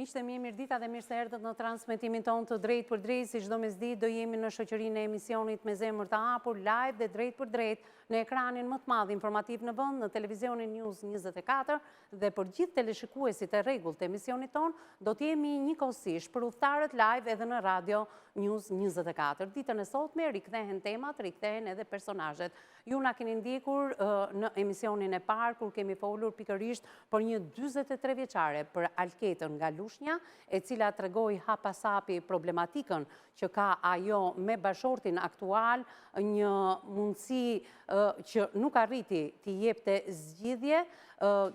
Miqtë e mi, mirëdita dhe mirë se erdhët në transmetimin tonë të drejt për drejt, si çdo mesditë do jemi në shoqërinë e emisionit Me Zemër të Hapur, live dhe drejt për drejt në ekranin më të madh informativ në vend, në televizionin News 24 dhe për gjithë teleshikuesit e rregullt të emisionit tonë, do të jemi njëkohësisht për udhëtarët live edhe në radio News 24. Ditën e sotme rikthehen temat, rikthehen edhe personazhet. Ju na keni ndjekur në emisionin e parë kur kemi folur pikërisht për një 43 vjeçare për Alketën nga Lushnja, e cila tregoi hapasapi problematikën që ka ajo me bashortin aktual, një mundësi që nuk arriti t'i jepte zgjidhje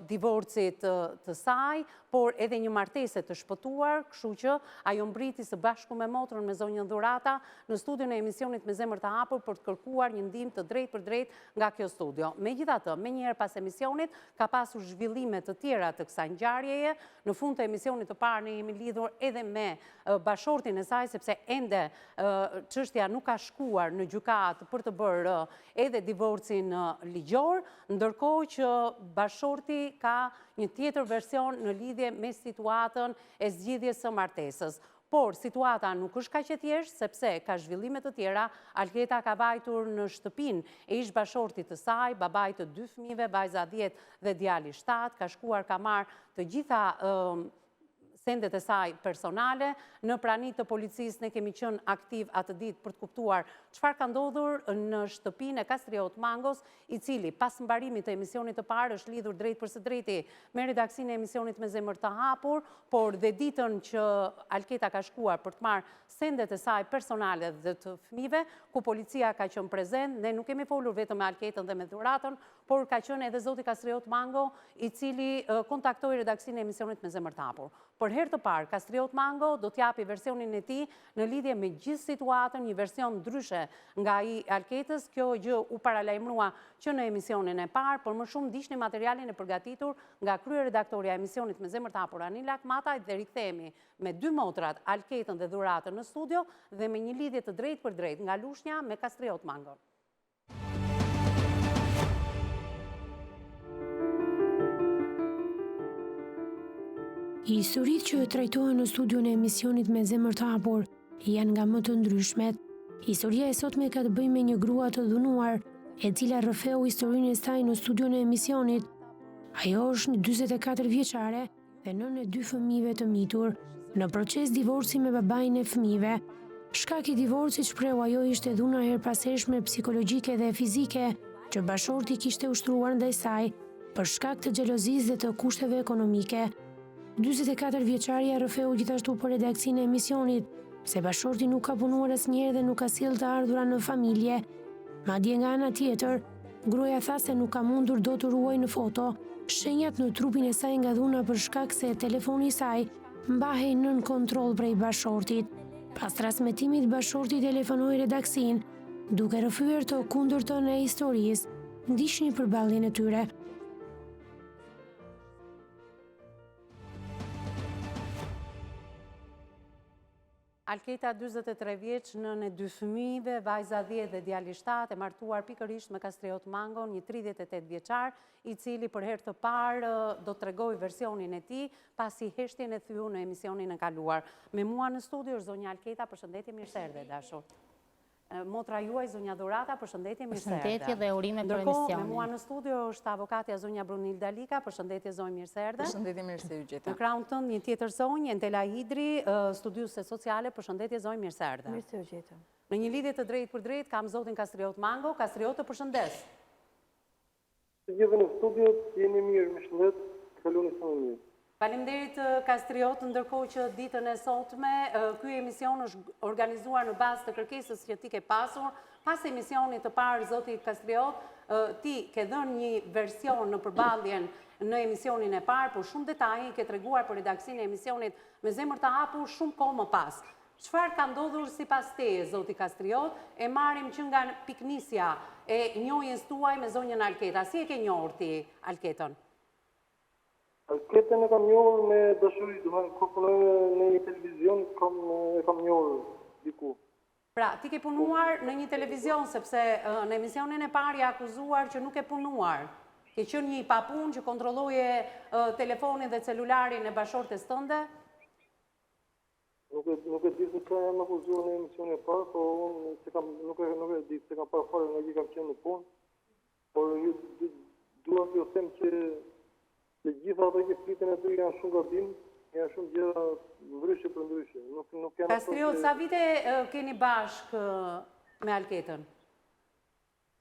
divorcit të saj, por edhe një martese të shpëtuar, kështu që ajo mbriti së bashku me motrën me zonjën Dhurata në studion e emisionit Me Zemër të Hapur për të kërkuar një ndihmë të drejtë për drejtë nga kjo studio. Megjithatë, menjëherë pas emisionit ka pasur zhvillime të tjera të kësaj ngjarjeje. Në fund të emisionit të parë ne jemi lidhur edhe me bashortin e saj, sepse ende çështja nuk ka shkuar në gjykatë për të bërë edhe divorcin ligjor, ndërkohë që bashorti ka një tjetër version në lidhje me situatën e zgjidhjes së martesës. Por situata nuk është kaq e thjeshtë, sepse ka zhvillime të tjera. Alketa ka vajtur në shtëpinë e ish bashortit të saj, babait të 2 fëmijëve, vajza 10 dhe djali 7, ka shkuar ka marrë të gjitha sendet e saj personale. Në pranitë të policisë ne kemi qenë aktiv atë ditë për të kuptuar çfarë ka ndodhur në shtëpinë e Kastriot Mangos, i cili pas mbarimit të emisionit të parë është lidhur drejt për së drejti me redaksinë e emisionit Me Zemër të Hapur, por dhe ditën që Alketa ka shkuar për të marrë sendet e saj personale dhe të fëmijëve, ku policia ka qenë prezent, ne nuk kemi folur vetëm me Alketën dhe me Dhuratën, por ka qenë edhe zoti Kastriot Mango, i cili kontaktoi redaksinë e emisionit Me Zemër të Hapur. Për herë të parë, Kastriot Mango do t'japi versionin e tij në lidhje me gjithë situatën, një version ndryshe nga ai Alketës. Kjo gjë u paralajmërua që në emisionin e parë, por më shumë ndiqni materialin e përgatitur nga kryeredaktorja e emisionit Me Zemër të Hapur Anila Akmataj, dhe rikthehemi me 2 motrat, Alketën dhe Dhuratën në studio dhe me një lidhje të drejtë për drejtë nga Lushnja me Kastriot Mango. Historitë që trajtohen në studion e emisionit Me Zemër të Hapur janë nga më të ndryshmet. Historia e sotme ka të bëjë me një grua të dhunuar, e cila rrëfeu historinë e saj në studion e emisionit. Ajo është një 44 vjeçare dhe nën e 2 fëmijëve të mitur, në proces divorci me babain e fëmijëve. Shkaki i divorcit, shpreu ajo, ishte dhuna herpashershme psikologjike dhe fizike që bashorti kishte ushtruar ndaj saj për shkak të xhelozisë dhe të kushteve ekonomike. 44 vjeçaria rrëfeu gjithashtu për redaksinë e emisionit, se bashorti nuk ka punuar asnjëherë dhe nuk ka sjellë të ardhurat në familje. Madje nga ana tjetër, gruaja tha se nuk ka mundur dot të ruajë në foto shenjat në trupin e saj nga dhuna për shkak se telefoni i saj mbahej nën kontroll prej bashortit. Pas transmetimit, bashorti telefonoi redaksinë, duke rrëfyer të kundërtën e historisë. Ndiqni përballjen e tyre. Alketa, 43 vjeç, nën e 2 fëmijëve, vajza 10 dhe djali 7, e martuar pikërisht me Kastriot Mangon, një 38 vjeçar, i cili për herë të parë do t'tregojë versionin e tij pasi heshtjen e thyu në emisionin e kaluar. Me mua në studio është zonja Alketa, përshëndetje, mirë se erdhe, dashur. Motra juaj, zonja Dhurata, përshëndetje, mirë se erdhe. Përshëndetje dhe urime për emisionin. Ndërkohë, me mua në studio është avokatja zonja Brunilda Lika, përshëndetje zonjë, mirë se erdhe. Përshëndetje, mirë se u gjeta. Në krahun tënd një tjetër zonjë, Entela Hidri, studiuese sociale, përshëndetje zonjë, mirë se erdhe. Mirë se u gjeta. Në një lidhje të drejtë për drejtë kam zotin Kastriot Mango. Kastriot, të përshëndes. Të gjithë në studio, jeni mirë, me shëndet, kaloni sa më mirë. Faleminderit Kastriot, ndërkohë që ditën e sotme ky emision është organizuar në bazë të kërkesës që ti ke pasur. Pas emisionit të parë, zoti Kastriot, ti ke dhënë një version në përballjen në emisionin e parë, por shumë detaje i ke treguar për redaksinë e emisionit Me Zemër të Hapur shumë kohë më pas. Çfarë ka ndodhur sipas teje, zoti Kastriot? E marrim që nga piknisja e njohjes tuaj me zonjën Alketa. Si e ke njohur ti Alketën? Alketën e kam njohur me dashuri, domethënë kur punoj në një televizion e kam njohur diku. Pra, ti ke punuar në një televizion, sepse në emisionin e parë akuzuar që nuk e punuar. Ke qenë një papunë që kontrolloje telefonin dhe celularin e bashortes tënde? Nuk e di se ka më akuzuar në emisionin e parë, po unë nuk e di se kam parë fare nga që kam qenë në punë, por ju dua t'ju them që të gjitha ato që flitin aty janë shumë gabim, janë shumë gjëra ndryshe për ndryshe. Nuk janë. Kastriot, sa vite keni bashkë me Alketën?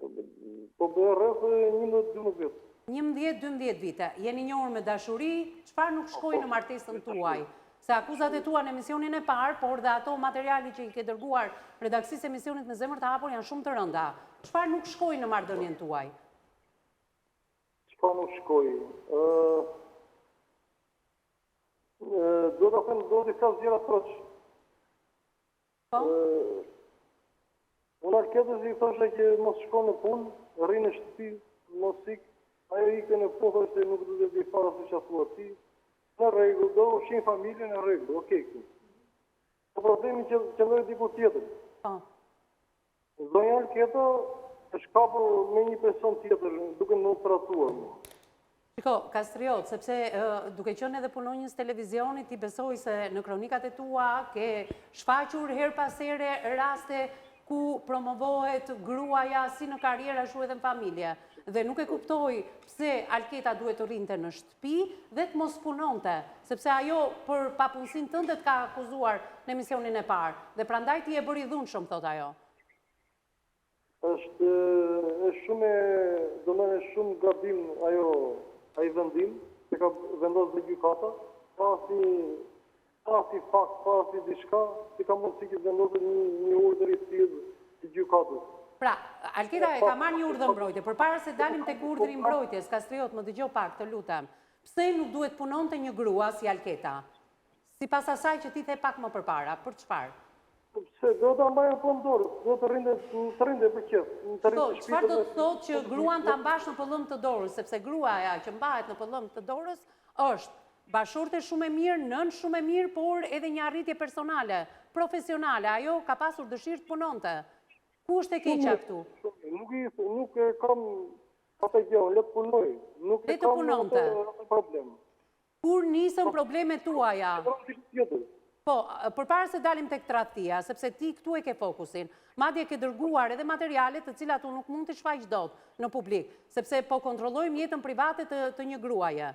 Po bëhe rreth 11-12 vjet. 11-12 vite. Jeni njohur me dashuri, çfarë nuk shkoi në martesën tuaj? Se akuzat e tua në emisionin e parë, por dhe ato materiali që i ke dërguar redaksisë emisionit Me Zemër të Hapur janë shumë të rënda. Çfarë nuk shkoi në marrëdhënien tuaj? Çfarë nuk shkoi? Do të them do të flas gjëra troç. Po? Unë Alketës i thoshe që mos shko në punë, rri në shtëpi, mos ik, ajo ike në punë, se nuk du të di fara se që thua ti, në rregull, do ushin familje në rregull, okej. Po problemi që qëlloj diku tjetër. Po. Zonja Alketa është kapur me një person tjetër, duke më tratuar mua. Shiko, Kastriot, sepse duke qenë edhe punonjës televizionit, ti besoj se në kronikat e tua ke shfaqur her pas here raste ku promovohet gruaja si në karriera ashtu edhe në familje. Dhe nuk e kuptoj pse Alketa duhet të rrinte në shtëpi dhe të mos punonte, sepse ajo për papunësinë tënde të ka akuzuar në emisionin e parë. Dhe prandaj ti e bëri dhunshëm, thot ajo. Është shumë gabim ai vendim, që ka vendosur në gjykata, pasi fakt, pasi diçka, si ka mundësi që vendosur një urdhër i tillë të gjykatës. Pra, Alketa e ka marrë një urdhër mbrojtje, përpara se dalim tek urdhri i mbrojtjes, Kastriot, më dëgjoj pak, të lutem. Pse nuk duhet punonte një grua si Alketa? Sipas asaj që ti the pak më përpara, për çfarë? Pse do ta mbajë punë dorës, do të rrinte për qef. Çfarë do të thotë që gruan ta mbash në pëllëm të dorës, sepse gruaja që mbahet në pëllëm të dorës është bashorte shumë e mirë, nën shumë e mirë, por edhe një arritje personale, profesionale. Ajo ka pasur dëshirë të punonte. Ku është e keqja këtu? Nuk e kam atë gjë, le të punoj. Nuk e kam atë problem. Kur nisën problemet tuaja? Po, përpara se dalim tek tradhtia, sepse ti këtu e ke fokusin, madje ke dërguar edhe materiale të cilat unë nuk mund të shfaq dot në publik, sepse po kontrollojmë jetën private të një gruaje.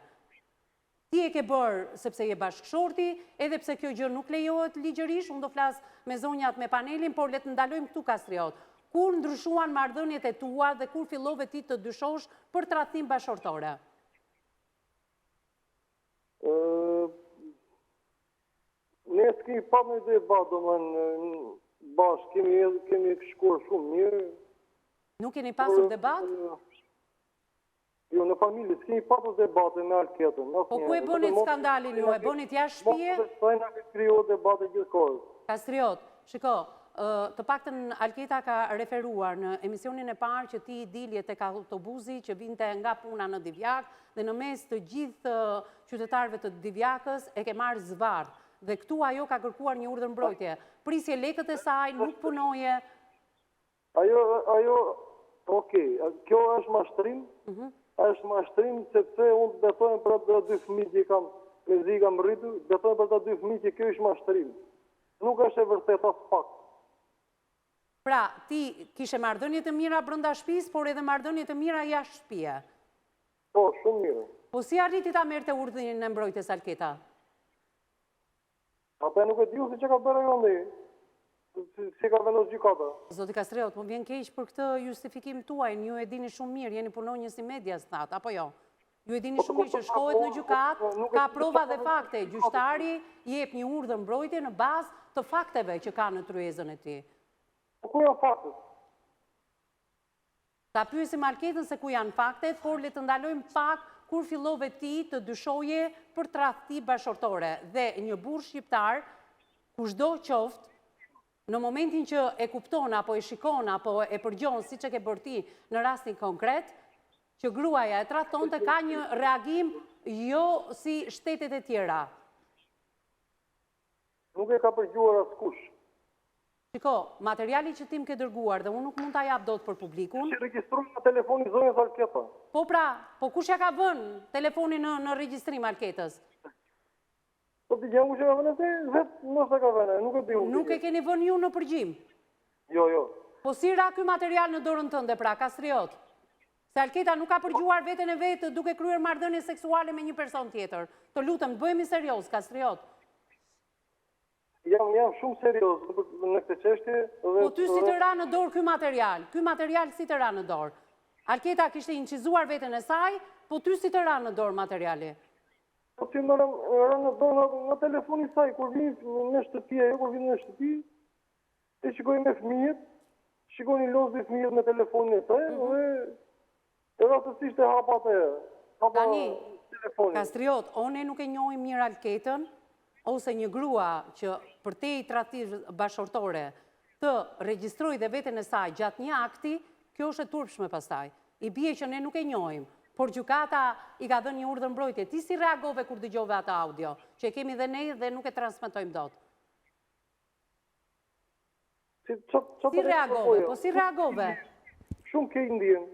Ti e ke bërë sepse je bashkëshorti, edhe pse kjo gjë nuk lejohet ligjërisht, unë do flas me zonjat me panelin, por le të ndalojmë këtu, Kastriot. Kur ndryshuan marrëdhëniet e tua dhe kur fillove ti të dyshosh për tradhtim bashkëshortore? Ne s'kemi pasur një debat, bashkë, kemi shkuar shumë mirë. Nuk keni pasur debat? Jo, në familje, s'kemi pasur debate me Alketën. Po ku e bënit skandalin ju? E bënit jashtë shtëpie? Po na krijuar debate gjithkohë. Kastriot, shiko, të paktën Alketa ka referuar në emisionin e parë që ti dilje tek autobusi që vinte nga puna në Divjak dhe në mes të gjithë qytetarëve të Divjakës e ke marrë zvarr. Dhe këtu ajo ka kërkuar një urdhër mbrojtje. Prisje lekët e saj, nuk punoje. Ajo, okej, kjo është mashtrim, është mashtrim sepse unë besojnë për ato dy fëmijë që kam, me zi kam rritur, besojnë për ato dy fëmijë që kjo është mashtrim. Nuk është e vërtetë as pak. Pra, ti kishe marrëdhënie të mira brenda shtëpisë, por edhe marrëdhënie të mira jashtë shtëpie. Po, shumë mirë. Po si arriti ta merrte urdhrin e mbrojtjes Alketa? Ata nuk e diu se që ka bërë ajo ndaj. Si ka vendosur gjykata. Zoti Kastriot, më vjen keq për këtë justifikim tuaj, ju e dini shumë mirë, jeni punonjës i medias natë, apo jo? Ju e dini shumë mirë që shkohet në gjykat, ka prova dhe fakte, gjyqtari jep një urdhër mbrojtje në bazë të fakteve që ka në tryezën e tij. Po ku janë faktet? Ta pyesim Alketën se ku janë faktet, por le të ndalojmë pak kur fillove ti të dyshoje për tradhti bashkëshortore dhe një burr shqiptar, kushdo qoftë, në momentin që e kupton apo e shikon apo e përgjon siç e ke bërë ti në rastin konkret, që gruaja e trahtonte ka një reagim jo si shtetet e tjera. Nuk e ka përgjuar askush. Shiko, materiali që ti më ke dërguar dhe unë nuk mund ta jap dot për publikun. Që regjistroj në telefonin zonjës Alketa. Po pra, po kush ja ka vënë telefonin në regjistrim Alketës? Po t'i gjemë ku që ka vënë se, vetë mos e ka vënë, nuk e di unë. Nuk e keni vënë ju në përgjim? Jo, jo. Po si ra ky material në dorën tënde pra, Kastriot? Se Alketa nuk ka përgjuar veten e vetë duke kryer marrëdhënie seksuale me një person tjetër. Të lutem, bëhemi serioz, Kastriot. Jam shumë serioz në këtë çështje. Po ty si të ra në dorë ky material? Ky material si të ra në dorë? Alketa kishte incizuar veten e saj, po ty si të ra në dorë materiali? Po ti më ra në dorë nga telefoni saj, kur vin në shtëpi, ajo kur vin në shtëpi, e shikoj me fëmijët, shikoni lozë fëmijët me telefonin e saj, dhe rastësisht e hapa atë. Hapa telefonin. Kastriot, one nuk e njohim mirë Alketën, ose një grua që për te i tradhtive bashkëtorë të regjistrojë dhe veten e saj gjatë një akti, kjo është e turpshme pastaj. I bie që ne nuk e njohim, por gjykata i ka dhënë një urdhër mbrojtje. Ti si reagove kur dëgjove atë audio, që e kemi dhe ne dhe nuk e transmetojmë dot? Si reagove? Po si reagove? Shumë ke ndjen.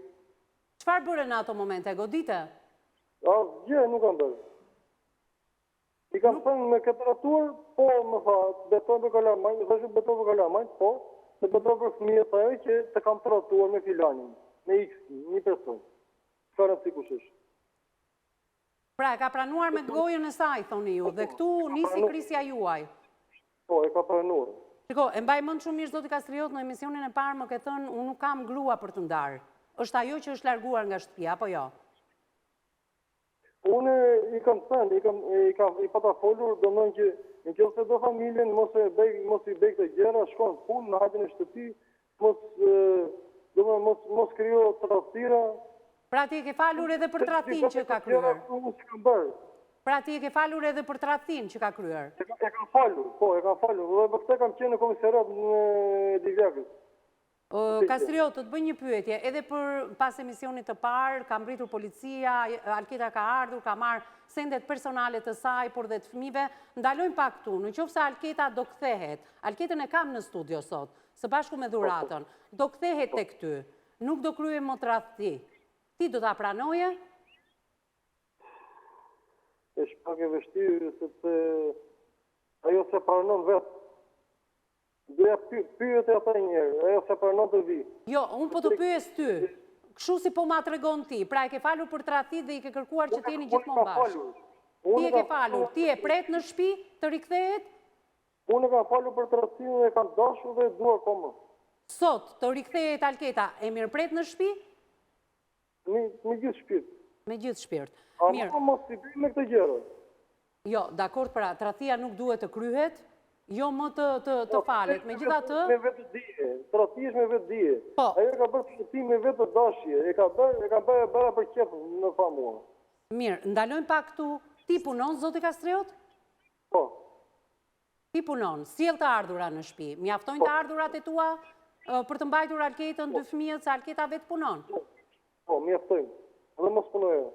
Çfarë bëre në ato momente? Godite? Gjë nuk kam bërë. I kam thënë me temperaturë, po më tha, betoj për kalamajn, më thashë betoj për kalamajn, po, se betoj për fëmijët ajo që të kam tratuar me filanin, me X, një person. Çfarë si kush është? Pra, e ka pranuar me gojën e saj, thoni ju, dhe këtu nisi krisja juaj. Po, e ka pranuar. Shiko, e mbaj mend shumë mirë zoti Kastriot, në emisionin e parë më ke thënë, unë nuk kam grua për të ndarë. Është ajo që është larguar nga shtëpia, apo jo? Unë i kam thënë, i pata folur, do mënë që në që se do familjen, mos i bej këtë gjera, shkon punë, në hajtën e shtëpi, mos kryo të rastira. Pra ti e ke falur edhe për tradhtin që ka kryer. Pra ti e ke falur edhe për tradhtin që ka kryer. E kam falur, po, e kam falur. Dhe për këtë kam qenë në komisariat në Divjakës. Kastriot, të të bëj një pyetje, edhe për pas emisionit të parë, ka mbritur policia, Alketa ka ardhur, ka marrë sendet personale të saj, por dhe të fëmijëve. Ndalojmë pak këtu, në qoftë se Alketa do kthehet. Alketën e kam në studio sot, së bashku me dhuratën. Do kthehet tek ty, nuk do kryej më tradhti. Ti do ta pranoje? E shpak e vështirë, sepse ajo se pranon vetë. Doja pyet e ata njerë, ajo se pranon të vi. Jo, unë po të pyes ty. Kështu si po ma tregon ti, pra e ke falur për tradhti dhe i ke kërkuar që t'jeni gjithmonë bashkë. Ti e ke falur, ti e pret në shtëpi të rikthehet? Unë e kam falur për tradhtin dhe e kam dashur dhe dua akoma. Sot të rikthehet Alketa, e mirë pret në shtëpi? Me gjithë shpirt. Me gjithë shpirt. Mirë. Mos i bëj me këtë gjëra. Jo, dakord, pra, tradhtia nuk duhet të kryhet, jo më të falet. Megjithatë, me vetë dije, tradhtia është me vetë dije. Po. Ajo ka bërë tradhtim me vetë dashje, e ka bërë bëra për qef në famua. Mirë, ndalojmë pak këtu. Ti punon, zoti Kastriot? Po. Ti punon, sjell të ardhura në shtëpi. Mjaftojnë të ardhurat e tua për të mbajtur Alketën, dy fëmijët, se Alketa vetë punon. Po, mjaftojnë. Dhe mos punojë.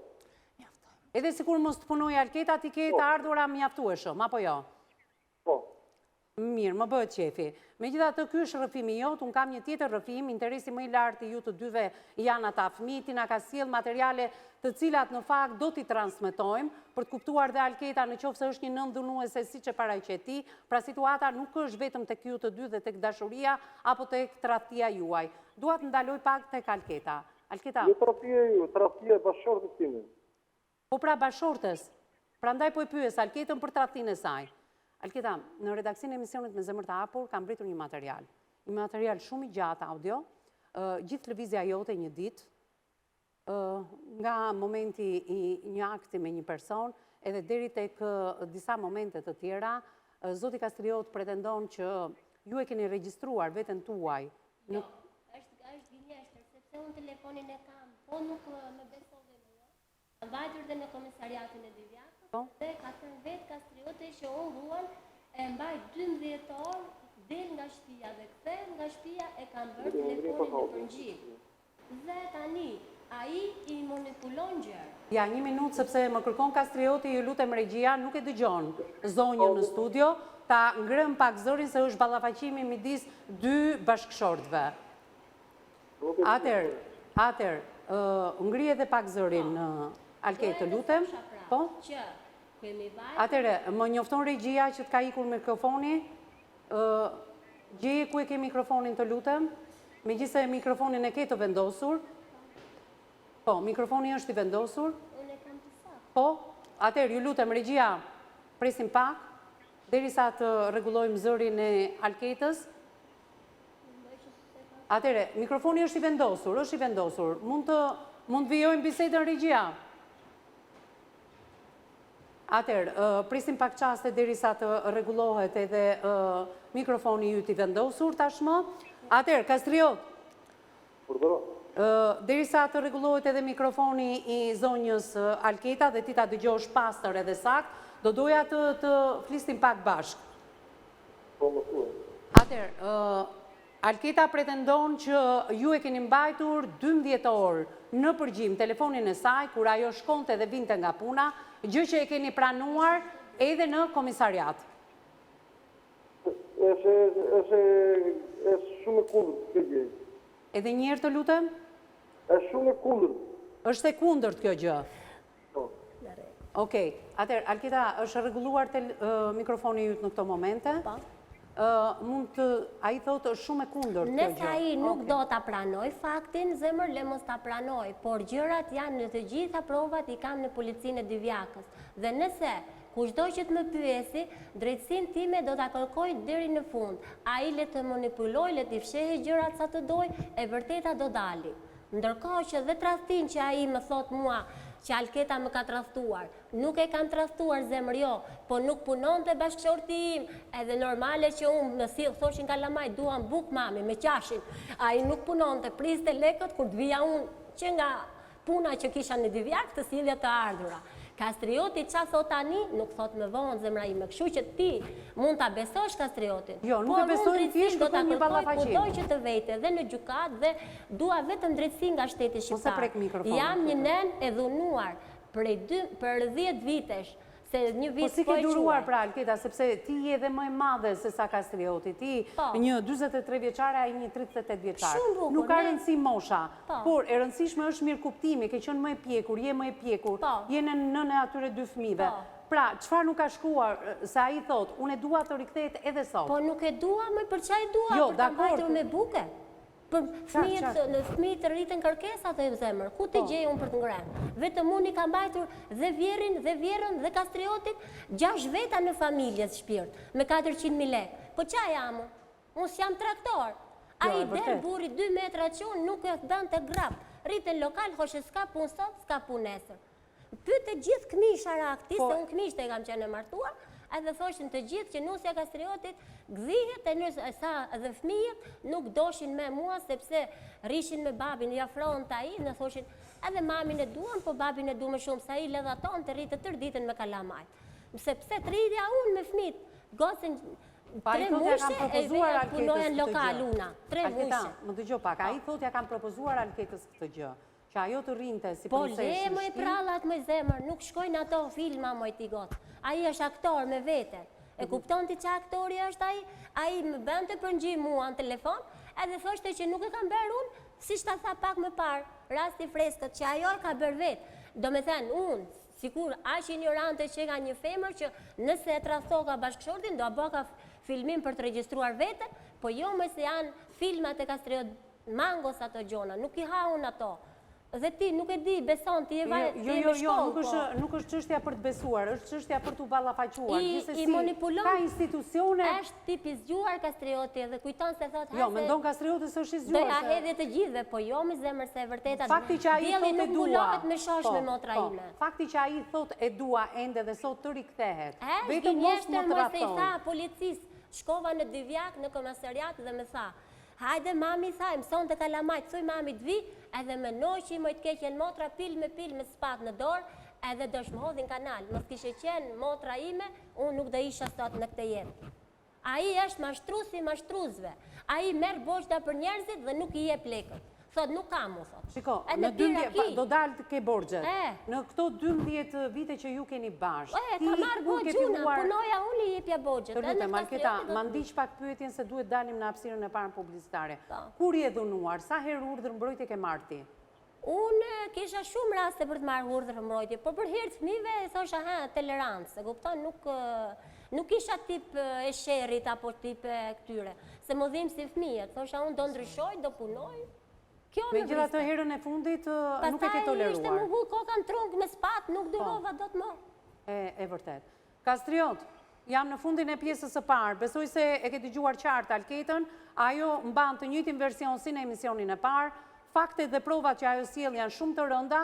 Edhe sikur mos të punoj Alketa, ti ke të ardhura mjaftueshëm, apo jo? Po. Mirë, më bëhet qefi. Megjithatë, ky është rrëfimi jot, unë kam një tjetër rrëfim, interesi më i lartë i ju të dyve janë ata fëmijë, na ka sjell materiale të cilat në fakt do t'i transmetojmë për të kuptuar dhe Alketa në qoftë se është një nënë dhunuese siç e paraqet ti, pra situata nuk është vetëm tek ju të dy dhe tek dashuria apo tek tradhtia juaj. Dua të ndaloj pak tek Alketa. Alketa. Jo tradhtia ju, tradhtia e bashkëshortes time. Po pra bashkëshortes. Prandaj po e pyes Alketën për tradhtinë e saj. Alketa, në redaksinë e emisionit Me Zemër të Hapur kam mbritur një material. Një material shumë i gjatë audio, gjithë lëvizja jote një ditë, nga momenti i një akti me një person, edhe deri tek disa momente të tjera, zoti Kastriot pretendon që ju e keni regjistruar veten tuaj. Jo, është gënjeshtër, sepse unë telefonin e kam, po nuk më besove mua. Mbajtur dhe në komisariatin e Divjakës, dhe ka thënë vetë Kastriote që unë ruan e mbaj 12 orë del nga shtëpia dhe kthehen nga shtëpia e kam bërë telefonin në përgjigj. Dhe tani, ai i manipulon gjërë. Ja, një minutë sepse më kërkon Kastrioti, ju lutem regjia, nuk e dëgjon zonjën në studio, ta ngrëm pak zërin se është ballafaqimi midis dy bashkëshortëve. Atër, ngrije dhe pak zërin Alketë, lutem. Po? Që Kemi vajtë. Atere, më njofton regjia që të ka ikur mikrofoni, gjeje ku e ke mikrofonin të lutem, me gjithse mikrofonin e ke të vendosur. Po, mikrofoni është i vendosur. Unë e kam të saktë. Po, atere, ju lutem, regjia, presim pak, derisa të rregullojmë zërin e Alketës. Atere, mikrofoni është i vendosur. Mund të vijojmë bisedën regjia? Atere, prisim pak qaste derisa të rregullohet edhe mikrofoni ju t'i vendosur tashmë. Atere, Kastriot, derisa të rregullohet edhe mikrofoni i zonjës Alketa dhe ti ta dëgjosh pastër edhe sakt, do doja të flistim pak bashkë. Po, më thuaj. Atere, Alketa pretendon që ju e keni mbajtur 12 orë në përgjim telefonin e saj, kur ajo shkonte dhe vinte nga puna, gjë që e keni pranuar edhe në komisariat. Është shumë e kundërt kjo gjë. Edhe njërë të lutem? Është shumë e kundërt. Është e kundërt kjo gjë. Po. Okej, atëherë, Alketa, është rregulluar mikrofoni jytë në këto momente? Po. A i thotë është shumë e kundërt kjo gjë. Nëse ai nuk do ta pranoj faktin, zemër le mos ta pranoj, por gjërat janë në të gjitha provat i kam në policinë e Divjakës. Dhe nëse kushdo që të më pyesi, drejtësinë time do ta kërkoj deri në fund. Ai le të manipuloj, le të fshehë gjërat sa të doj, e vërteta do dali. Ndërkohë që dhe tradhtin që ai më thot mua që Alketa më ka tradhtuar. Nuk e kam tradhtuar, zemër, jo, po nuk punon të bashkëshorti im, edhe normale që unë në silë thoshin kalamaj, duan buk mami me qashin. A i nuk punon të priste lekët, kur të vija unë që nga puna që kisha në Divjak të silja të ardhura. Kastrioti qa thot tani, nuk thot më vonë, zemra ime, kështu që ti mund ta besosh Kastriotin. Jo, nuk e besoj në thjesht do ta kërkoj një ballafaqim. kujtoj që të vete dhe në gjykat dhe dua vetëm drejtësi nga shteti shqiptar. Jam një nen e dhunuar për 10 vitesh, se një Po vit si po ke e duruar quaj. pra Alketa, sepse ti je dhe më e madhe se sa Kastrioti, ti një 43 vjeçare, ai një 38 vjeçar. Shumë bukur, Nuk ka ne? rëndësi mosha, Po. por e rëndësishme është mirë kuptimi, ke qenë më e pjekur, je më e pjekur, Po. je në nënë e atyre 2 fëmijëve. Po. Pra, çfarë nuk ka shkruar, se ai thot, unë e dua të rikthehet edhe sot. Po nuk e dua, më për çaj dua, Jo, për ta dakord. mbajtur me buke. Për fëmijët të rritën kërkesat e zemër, ku ti gjej unë për të ngrënë? Vetëm unë i kam mbajtur dhe vjerin, dhe vjerën, dhe Kastriotin, 6 veta në familje shpirt, me 400.000 lekë. Po qa jam unë? Unë s'jam traktor. A i del buri 2 metra që unë nuk e dënë të grap. Rritën lokal, hoshe s'ka pun sot, s'ka pun nesër. Pyte gjithë këmisha rakti, se unë këmisht e kam qenë e martuar, edhe thoshin të gjithë që nusja Kastriotit gdhihet e nësë sa dhe fëmijët nuk doshin me mua sepse rishin me babin, i afrohen të ai, në thoshin edhe mamin e duan, po babin e du më shumë, sa i ledhaton të rritë tërë ditën me kalamaj. Sepse të rritja unë me fëmijët, gocën 3 mushe e punojen lokal una. 3 mushe. Alketa, më dëgjoj pak, ai thotë ja kam propozuar Alketës këtë gjë, që ajo të rrinte si Po prinseshë le në më i shtëpi. prallat më i zemër, nuk shkojnë ato filma më i ti gotë. Ai është aktor me vete. E kupton ti që aktori është ai? Ai më bënte për ngjim mua në telefon, edhe thoshte që nuk e kam bërë unë, si ta tha pak më parë, rasti freskët që ajo e ka bërë vetë. Do me thënë, unë, sikur aq ignorante që nga një femër që nëse e trastoka bashkëshortin, do bëka filmim për të regjistruar vete, po jo më se janë filmat e Kastriot Mangos ato gjona, nuk i ha unë ato. Dhe ti nuk e di, beson, ti e vaj, ti e me shkollë, nuk është çështja për të besuar, është çështja për t'u ballafaquar. I manipulon, ka institucione. është tip i zgjuar Kastrioti dhe kujton se thot Jo, mendon Kastrioti se është i zgjuar. Do ja hedhje të gjithëve, po jo me zemër se e vërteta. Fakti që ai thotë e nuk dua. mbulohet me shosh me motra ime. Fakti që ai thotë e dua ende dhe sot të rikthehet. Vetëm mos më se i tha policisë, shkova në Divjak në komisariat dhe më tha, hajde mami, tha, mëson të kalamajt, thuj mami të vi, edhe me noqi më të keqen motra, pil me spat në dorë, edhe do shmëhodhin kanal. Mos kishe qenë motra ime, unë nuk do isha sot në këtë jetë. A i është mashtrusi mashtruzve. A i merë boqda për njerëzit dhe nuk i jep lekët. Thot, nuk kam, mu thot. Shiko, në 12, do dalë të ke borgjet. Në këto 12 vite që ju keni bashkë. Ka marrë borgjuna, punoja unë i jepja borgjet. Të lutem, Alketa, ma ndiq pak pyetjen se duhet dalim në hapësirën e parë publicitare. Kur je dhunuar, sa herë urdhër mbrojtje ke marrë ti? Unë kisha shumë raste për të marrë urdhër mbrojtje, por për hir të fëmijëve thosha tolerancë, kupton, nuk isha tip e sherrit apo tip e këtyre. Se më dhimbë si fëmijët, thosha unë do ndryshoj, do punoj. Kjo më vriste. Megjithatë herën e fundit nuk e ke toleruar. Ishte më vu koka në trunk me spat, nuk dyrova dot më. E vërtet. Kastriot, jam në fundin e pjesës së parë. Besoj se e ke dëgjuar qartë anketën, ajo mban të njëjtin version si në emisionin e parë. Faktet dhe provat që ajo sjell janë shumë të rënda,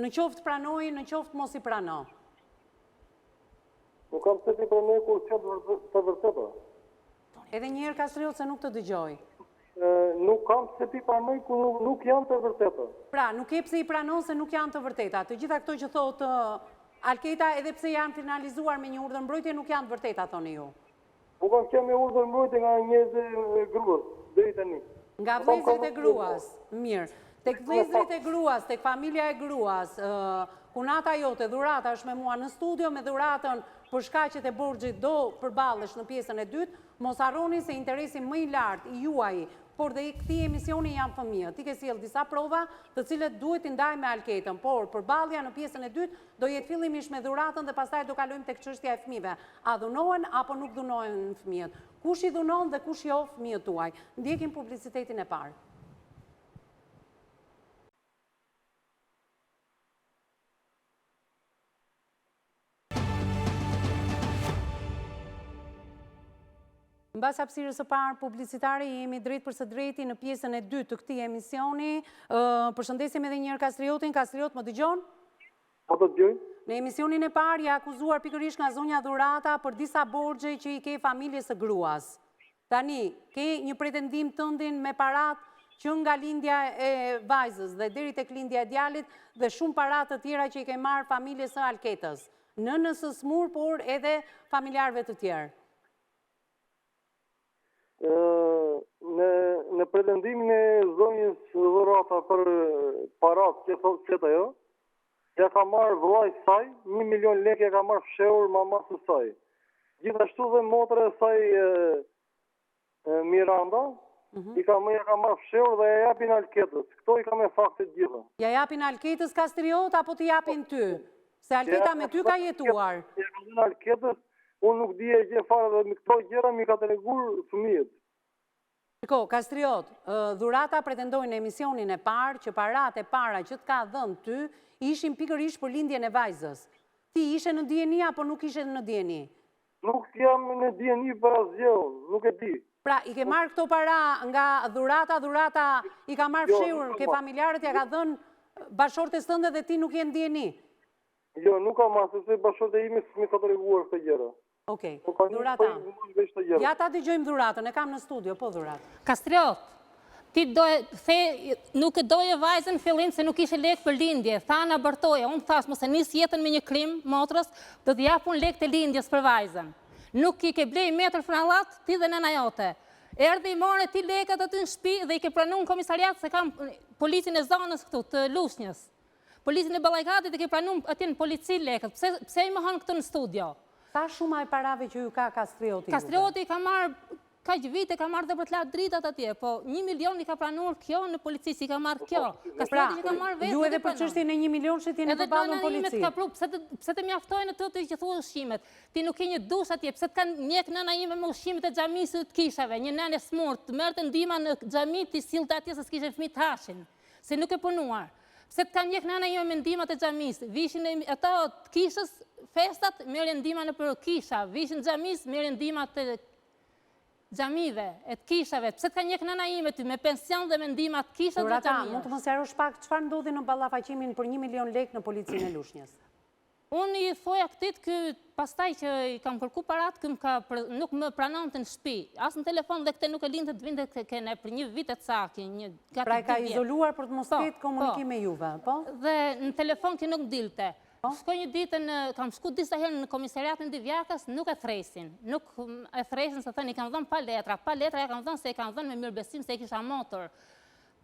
në qoftë pranoj, në qoftë mos i prano. Nuk kam se ti pranoj kur qëtë të vërteta. Edhe një herë Kastriot se nuk të dëgjoj. Nuk kam se ti pranoj kur nuk janë të vërteta. Pra, nuk e pse i pranon se nuk janë të vërteta. Të gjitha këto që thotë Alketa, edhe pse janë finalizuar me një urdhër mbrojtje, nuk janë të vërteta, thoni ju. Po kam kemi urdhër mbrojtje nga njerëz e gruas, deri tani. Nga vëllezërit e gruas, mirë. Tek vëllezërit e gruas, tek familja e gruas, kunata jote, dhurata është me mua në studio, me dhuratën për shkaqet e borxhit do përballesh në pjesën e dytë, mos harroni se interesi më i lartë i juaj, por dhe i këtij emisioni janë fëmijët. Ti ke sjell disa prova, të cilët duhet t'i ndaj me Alketën, por përballja në pjesën e dytë do jetë fillimisht me dhuratën dhe pastaj do kalojmë tek çështja e fëmijëve. A dhunohen apo nuk dhunohen fëmijët? Kush i dhunon dhe kush jo fëmijët tuaj? Ndjekim publicitetin e parë. Në bas hapësirës së parë publicitare, jemi drejt për së drejti në pjesën e dytë të këtij emisioni. Përshëndesim edhe njërë Kastriotin. Kastriot, më dëgjon? Po të dëgjoj. Në emisionin e parë, ja akuzuar pikërisht nga zonja Dhurata për disa borxhe që i ke familjes së gruas. Tani, ke një pretendim tëndin me parat që nga lindja e vajzës dhe deri tek lindja e djalit dhe shumë parat të tjera që i ke marrë familjes së Alketës. Nënës së smur, por edhe familjarëve të tjerë. Në pretendimin e zonjës Dhurata për parat që thotë qëta jo, ja ka marrë vllai saj, 1 milion lekë ja ka marrë fshehur mamasë saj. Gjithashtu dhe motra e saj Miranda, ja ka marrë fshehur dhe ja japin Alketës. Këto i ka me fakte gjitha. Ja japin Alketës, Kastriot, apo t'i japin ty? Se Alketa me ty ka jetuar. Ja ka dhënë Alketës. Unë nuk di e gjë fare dhe me këto gjëra mi ka treguar fëmijët. Shiko, Kastriot, Dhurata pretendojnë në emisionin e parë që parat e para që t'ka dhënë ty ishin pikërisht për lindjen e vajzës. Ti ishe në dieni apo nuk ishe në dieni? Nuk jam në dieni për asgjë, nuk e di. Pra, i ke marrë këto para nga Dhurata, Dhurata i ka marrë fshehur, ke familjarët ja ka dhënë bashortes tënde dhe ti nuk je në dieni? Jo, nuk kam marrë, sepse bashorte ime s'mi ka treguar këtë gjëra. Okej, Dhurata, ja ta dëgjojmë Dhuratën, e kam në studio, po Dhuratë. Kastriot, ti nuk e doje vajzën fillim se nuk ishe lekë për lindje, tha në abortoje, unë thash mos e nis jetën me një krim, motrës, do të japun lekë të lindjes për vajzën. Nuk i ke blej metër frallat, ti dhe nëna jote. Erdhe i more ti lekët aty në shtëpi dhe i ke pranuar në komisariat se kam policin e zonës këtu, të Lushnjës. Policin e Ballajkatit e ke pranuar atje në polici lekët, pse i mohon këtu në studio? Sa shuma e parave që ju ka Kastrioti? Kastrioti ka marrë, ka që vite, ka marrë dhe për të lartë dritat atje, po 1 milion i ka pranuar kjo në polici, si ka marrë kjo. Kastrioti që ka marrë vetë ju edhe për çështjen e 1 milion që ti në përballë në polici. Edhe nëna ime ka pru, pse të mjaftojnë të që thua ushqimet? Ti nuk ke një dush atje, pse të kanë njek nëna ime me ushqimet e xhamisë të kishave, një nënë e smurt, të merrte ndihma në xhami ti sillte atje se s'kishte fëmijë të hashin, se nuk e punuar. Pse të kanë njek nëna ime me ndihmat e xhamisë, vishin ato të kishës festat, merrin ndihma në për kisha, vishin xhamis, merrin ndihma të xhamive, e të kishave. Pse të ka njek nëna ime ty me pension dhe me ndihma të kisha dhe xhamia? Mund të më sqarosh pak çfarë ndodhi në ballafaqimin për 1 milion lekë në policinë e Lushnjës? Unë i thoja këtit pastaj që i kam kërku parat, nuk më pranon të në shpi. Asë në telefon dhe këte nuk e lindë të vinde këne për 1 vit e caki. Pra e ka izoluar për të mos ketë komunikim me juve, po? Dhe në telefon që nuk dilte. Shkoj një ditë, kam shku disa herë në komisariatin Divjakës, nuk e thresin. Nuk e thresin se thënë i kam dhënë pa letra. Pa letra e kam dhënë se i kam dhënë me mirëbesim se i kisha motor.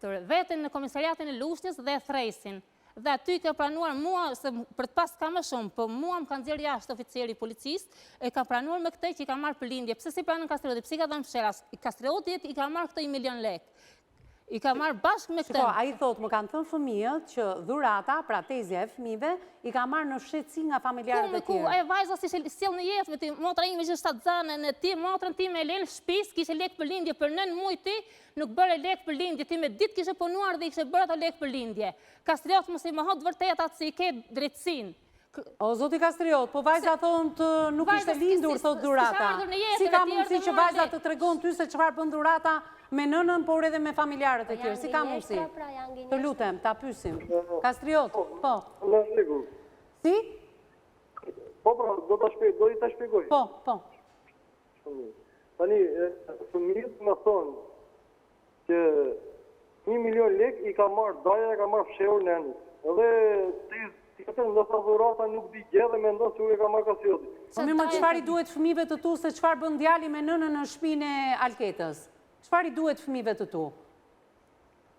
Vetën në komisariatin e Lushnjës dhe e thresin. Dhe aty ka pranuar mua, se për të pas ka më shumë, për mua më kanë zirë jashtë oficeri policisë, e ka pranuar me këte që i ka marrë për lindje. Pse si pranën Kastrioti, pse i ka dhënë fsheras? Kastrioti i ka marrë këto 1 milion lekë. I ka marrë bashkë me këtë. Shiko, a i thotë, më kanë thënë fëmijët që dhurata, pra tezja e fëmijëve, i ka marrë në shqetësi nga familjarët e Ku, tjerë. e vajza si sjell në jetë, me ti, motra ime që shtatë zanë, në ti, motrën ti me lenë shpis, kishe lekë për lindje, për 9 muaj ti, nuk bërë lekë për lindje, ti me ditë kishe punuar dhe i kishe bërë ato lekë për lindje. Kastriot mos i më hot vërtet atë si i ke drejtsin. O, zoti Kastriot, po vajza thonë të nuk ishte lindur, thotë dhurata. Si ka mundësi që vajza të tregon ty se çfarë bën dhurata me nënën, por edhe me familjarët e tjerë? Si ka mundësi? Të lutem, ta pyesim. Kastriot, po. Në rregull. Si? Po, pra, do i ta shpjegoj. Po. Tani, fëmijët më thonë që 1 milion lek i ka marrë daja, ka marrë fshehur nënës. Edhe tjetër ndoshta dhurata nuk di gjë dhe mendon se u e ka marrë Kastrioti. Po mirë, më çfarë i duhet fëmijëve të tu se çfarë bën djali me nënën në shtëpinë e Alketës? Çfarë i duhet fëmijëve të tu?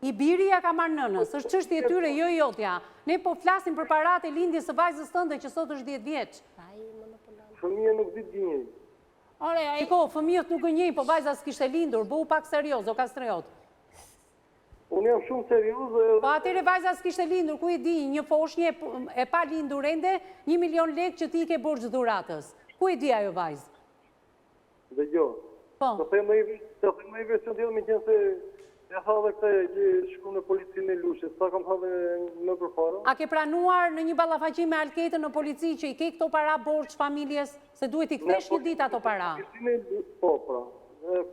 I biri ja ka marrë nënës, është çështje e tyre, jo jotja. Ne po flasim për paratë e lindjes së vajzës tënde që sot është 10 vjeç. Fëmija nuk di gjinjej. Shiko, fëmijët nuk gënjejnë, po vajza s'kishte lindur, bëu pak serioz, o Kastriot. Unë jam shumë serioz. Po atëre vajza s'kishte lindur, ku i di, një foshnjë e pa lindur ende, 1 milion lekë që ti ke borxh dhuratës. Ku i di ajo vajzë? Dëgjoj. Po. Të them më i version tjetër me qenë se e tha dhe këtë që shku në policinë e Lushës, sa kam thënë më përpara. A ke pranuar në një ballafaqim me Alketën në polici që i ke këto para borxh familjes, se duhet i kthesh një ditë ato para? Po, pra.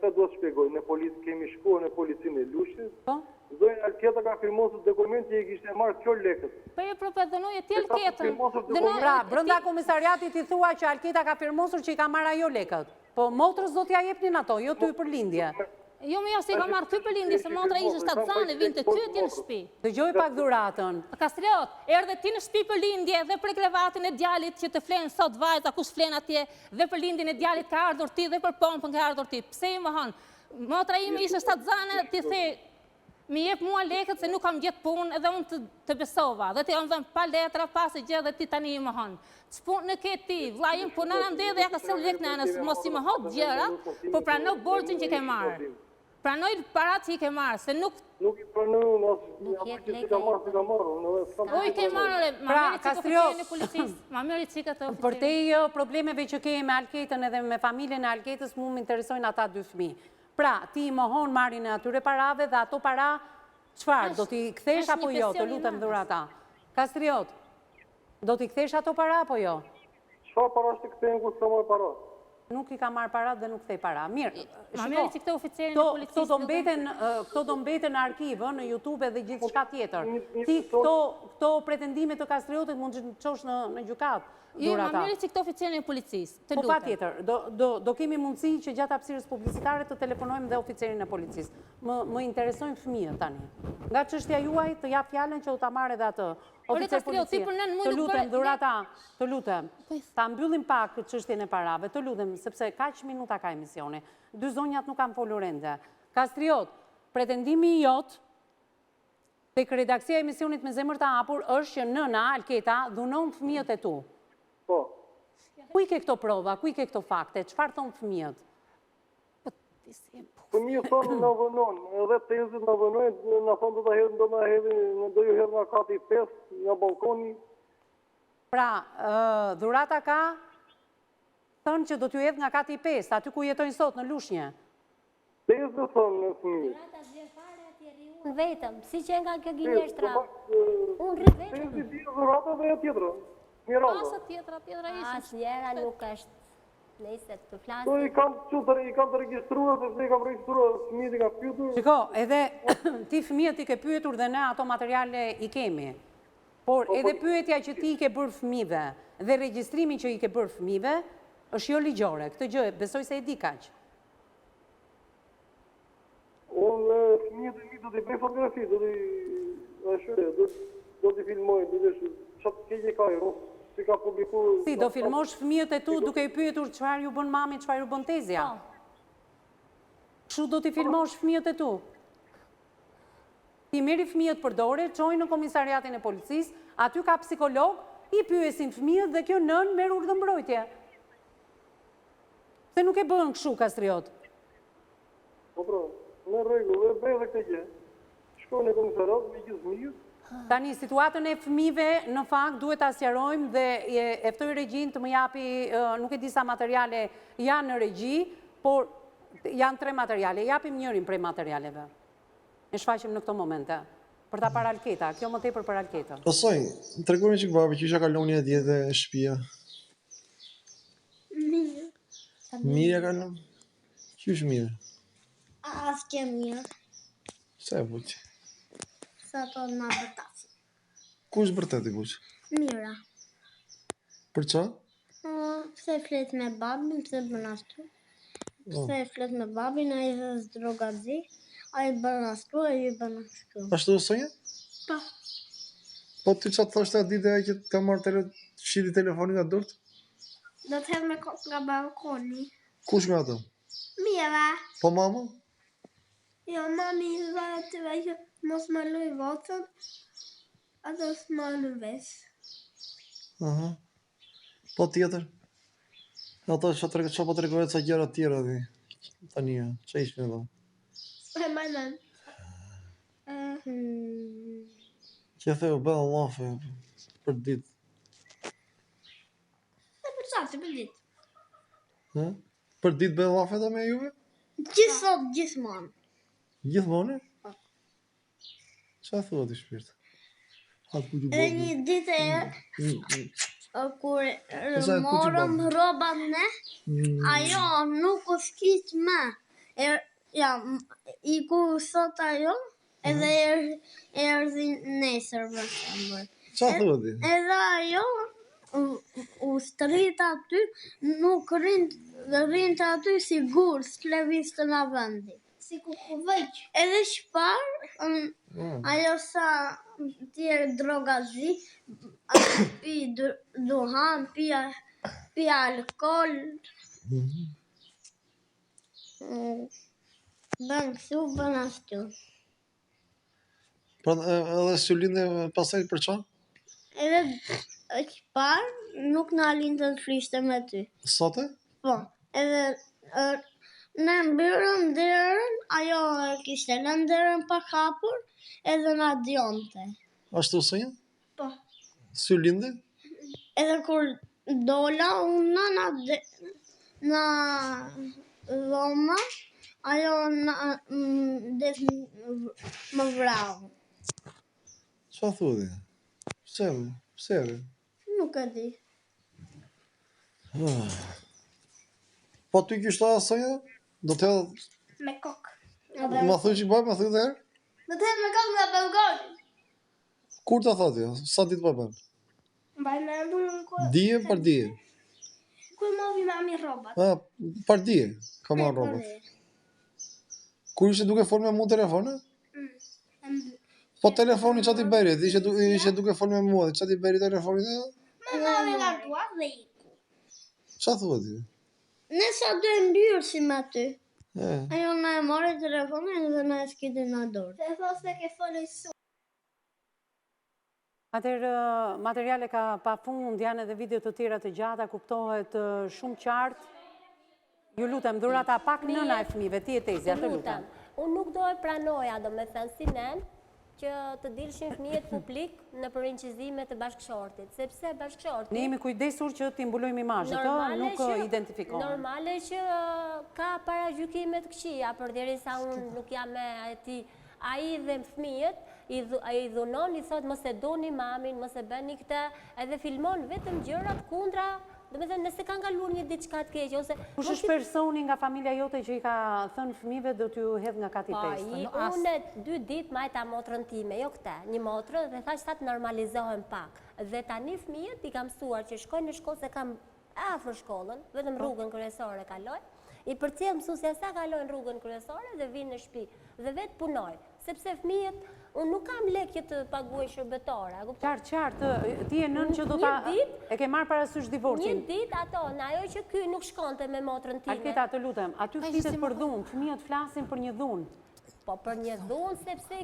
Këtë do të shpjegoj. Në policë kemi shkuar në policinë e Lushës. Po? Zonja Alketa ka firmosur dokument që i kishte marrë kjo lekët. Po e propozonoi ti Alketën. Pra, brenda komisariatit i thua që Alketa ka firmosur që i ka marrë ajo lekët. Po motrës do t'ja jepnin ato, jo ty për lindje. Jo, më jo se ka marrë ty për lindje, se motra ishte shtatzane, vinte ty ti në shtëpi. Dëgjoj pak dhuratën. Kastriot, erdhe ti në shtëpi për lindje dhe për krevatin e djalit që të flenë sot vajza, kush flen atje, dhe për lindjen e djalit ka ardhur ti dhe për pompën ka ardhur ti. Pse i mohon? Motra ime ishte shtatzane, ti the mi jep mua lekët se nuk kam gjetë punë edhe unë të besova. Dhe ti kam dhënë pa letra, pas e gjë dhe ti tani i mohon. Ç'punë në ke ti? Vlla im punon ande dhe ja ka sjell lekë nënës, mos i mohon gjëra, po prano borxhin që ke marrë. Pranoj parat që i ke marrë, se nuk... Nuk i pranoj, si ka marrë. O i ke marrë, ma meri që oficierin e policisë, ma meri që këtë oficierin. Për te problemeve që ke me Alketën edhe me familjen e Alketës, mu më interesojnë ata 2 fëmijë. Pra, ti i mohon marrin e atyre parave dhe ato para, qëfar, do t'i kthesh apo jo, të lutem dhurata? Kastriot, do t'i kthesh ato para apo jo? Çfarë para është të kthejnë kur s'ka marrë para? Nuk i ka marrë para dhe nuk kthej para. Mirë, Ma meri që këtë oficierin e policisë. Këto do mbeten në arkivë, në YouTube dhe gjithë shka tjetër. Ti këto pretendime të Kastriotit mund të qosh në gjukat. Jo, ma meri që këtë oficierin e policisë. Po pa tjetër, do kemi mundësi që gjatë hapësirës publicitare të telefonojmë dhe oficerin e policisë. Më interesojnë fëmijët tani. Nga çështja juaj të jap fjalën që u ta marrë edhe atë. Oficer policie, të lutem, dhurata, të lutem, ta mbyllim pak çështjen e parave, të lutem, sepse kaq minuta ka emisioni. 2 zonjat nuk kanë folur ende. Kastriot, pretendimi jot tek redaksia e emisionit Me Zemër të Hapur është që nëna Alketa dhunon fëmijët e tu. Po. Ku i ke këto prova, ku i ke këto fakte, çfarë thon fëmijët? Fëmijët thonë në vënon, edhe tezit në vënojnë, në thonë do ju hedhë nga kati 5, nga balkoni. Pra, dhurata ka thënë që do t'ju hedhë nga kati 5, aty ku jetojnë sot në Lushnjë. Tezit thonë në fëmijët. Dhurata zje fare atje ri unë vetëm, si që nga kjo ginjeshtra. Unë rri vetëm. Tezit di dhurata dhe e tjetëra. Miranda. Asa tjetra ishë. Asë njera nuk është. Nëjse të flasë. Do i kam të registruar, dhe i kam registruar fëmijët i ka pyetur. Shiko, edhe ti fëmijët i ke pyetur dhe ne ato materiale i kemi. Por edhe pyetja që ti i ke bërë fëmijëve dhe regjistrimi që i ke bërë fëmijëve është jo ligjore. Këtë gjë besoj se e di kaq. Unë fëmijët e mi do t'i bëj fotografi, do t'i filmoj, do t'i qatë keqe ka jo. Si ka publikuar... Si, do filmosh fëmijët e tu duke i pyetur çfarë ju bën mami, çfarë ju bën tezja? Kështu do t'i filmosh fëmijët e tu? Ti merri fëmijët për dore, çojnë në komisariatin e policisë, aty ka psikolog, i pyesin fëmijët dhe kjo nën merr urdhëmbrojtje. Se nuk e bën kështu Kastriot. Po pra, në rregull, e bëj edhe këtë gjë. shkojnë në komisariat me gjithë fëmijët. Tani, situatën e fëmijëve në fakt duhet ta sqarojmë dhe e ftoj regjin të më japi, nuk e di sa materiale janë në regji, por janë 3 materiale. Japim njërin prej materialeve. E shfaqim në këto momente. Për ta para Alketa, kjo më tepër për Alketa. Pasoj, tregoni çik babi, që isha kaloni e djetë e shtëpia. Mirë. Mirë e kalon? Qysh mirë? As ke mirë. Se e buq? Sa to na bërtasi. Kush vërtet i buq? Mira. Për qa? Pse flet me babin, pse bën ashtu? Pse flet me babin, ai është drogazi, ai bën ashtu, ai bën ashtu. Ashtu sonja? Po. Po ty çfarë thoshte atë ditë që ka marrë shiti telefonin nga durt? Do të hedh me kokë nga balkoni. Kush nga ato? Mira. Po mama? Jo, mami dha atyre që mos më luj votën, ato s'ma lëves. Aha. Po tjetër? Ato që po tregojnë ca gjëra të tjera ti. Tani, ç'a ishin ato? E manan. Që theu bë Allafe për ditë. E për sa të për ditë? Ë? Për ditë bë Allafe do me juve? Gjithë sot, gjithmonë. Gjithmonë? Ç'a thua ti shpirt? Atë ku Edhe një ditë kur morëm rrobat ne, ajo nuk u shkit më. I ku sot ajo, edhe erdhi nesër për shembull. Ç'a thua ti? Edhe ajo u strit aty, nuk rrinte aty sigur, s'leviste nga vendi. Si kukuveq. Edhe shpar, ajo sa tjerë drogazi, pi duhan, pi alkool. Bën këtu, bën ashtu. Pra edhe s'ju linde pasaj për qa? Edhe shpar, nuk na linte të flishte me ty. Sote? Po, edhe ne mbyrëm derën, ajo kishte lënë derën pa hapur, edhe na djonte. Ashtu sonja? Po. S'ju linde? Edhe kur dola unë na dhoma, ajo më vrau. Ç'a thua ti? Pse? Nuk e di. Po ty kishta sonja? Do të hedh... Me kokë. Ma thuj që bab, ma thuj dhe herë? Do të hedh me kokë nga balkoni. Kur ta thot jo? Sa ditë po bën? Mbaj me embullën Dije për dije. Kur movi mami rrobat. Për dije, ka marrë rrobat. Kur ishe duke folë me mu telefone? Po telefoni që ti beri, ishe duke folë me mua, që ti beri telefoni dhe? Me mami nga dua dhe iku. Qa thua ti? Nësa dy mbyrë si me ty. Ajo na e mori telefonin dhe na e skiti në dorë. Se thos se ke folë su. Atëherë, materiale ka pa fund, janë edhe video të tjera të gjata, kuptohet shumë qartë. Ju lutem, dhurata pak nëna e fëmijëve, ti e tezja, të lutem. Unë nuk do e pranoja, do me thënë si nen, që të dilshin fëmijët publik në përrinqizime të bashkëshortit. Sepse bashkëshortit... Ne jemi kujdesur që t'i mbulojmë imazhet, nuk identifikohen. Normale që ka paragjykime të këqija, përderisa unë nuk jam me ati, ai dhe fëmijët, i dhunon, i thot mos e doni mamin, mos e bëni këtë, edhe filmon vetëm gjërat kundra. Do me thënë, nëse ka ngaluar një diçka të keqe, ose... Kush është personi nga familja jote që i ka thënë fëmijëve do t'ju hedh nga kati pestë? Unë 2 ditë majta motrën time, jo këte, një motrë, dhe thash ta të normalizohen pak. Dhe tani fëmijët i kam mësuar që shkojnë në shkollë, se kam afër shkollën, vetëm rrugën kryesore kaloj, i përcjell mësuesja sa kalojnë rrugën kryesore dhe vinë në shtëpi, dhe vetë punoj, sepse fëmijët, unë nuk kam lekje të paguaj shërbetare. Qartë, ti e nën që do ta... E ke marrë parasysh divorcin? Një ditë ato, në ajo që ky nuk shkonte me motrën time. Alketa, të lutem, aty flitet për dhunë, fëmijët flasin për një dhunë. Po për një dhunë, sepse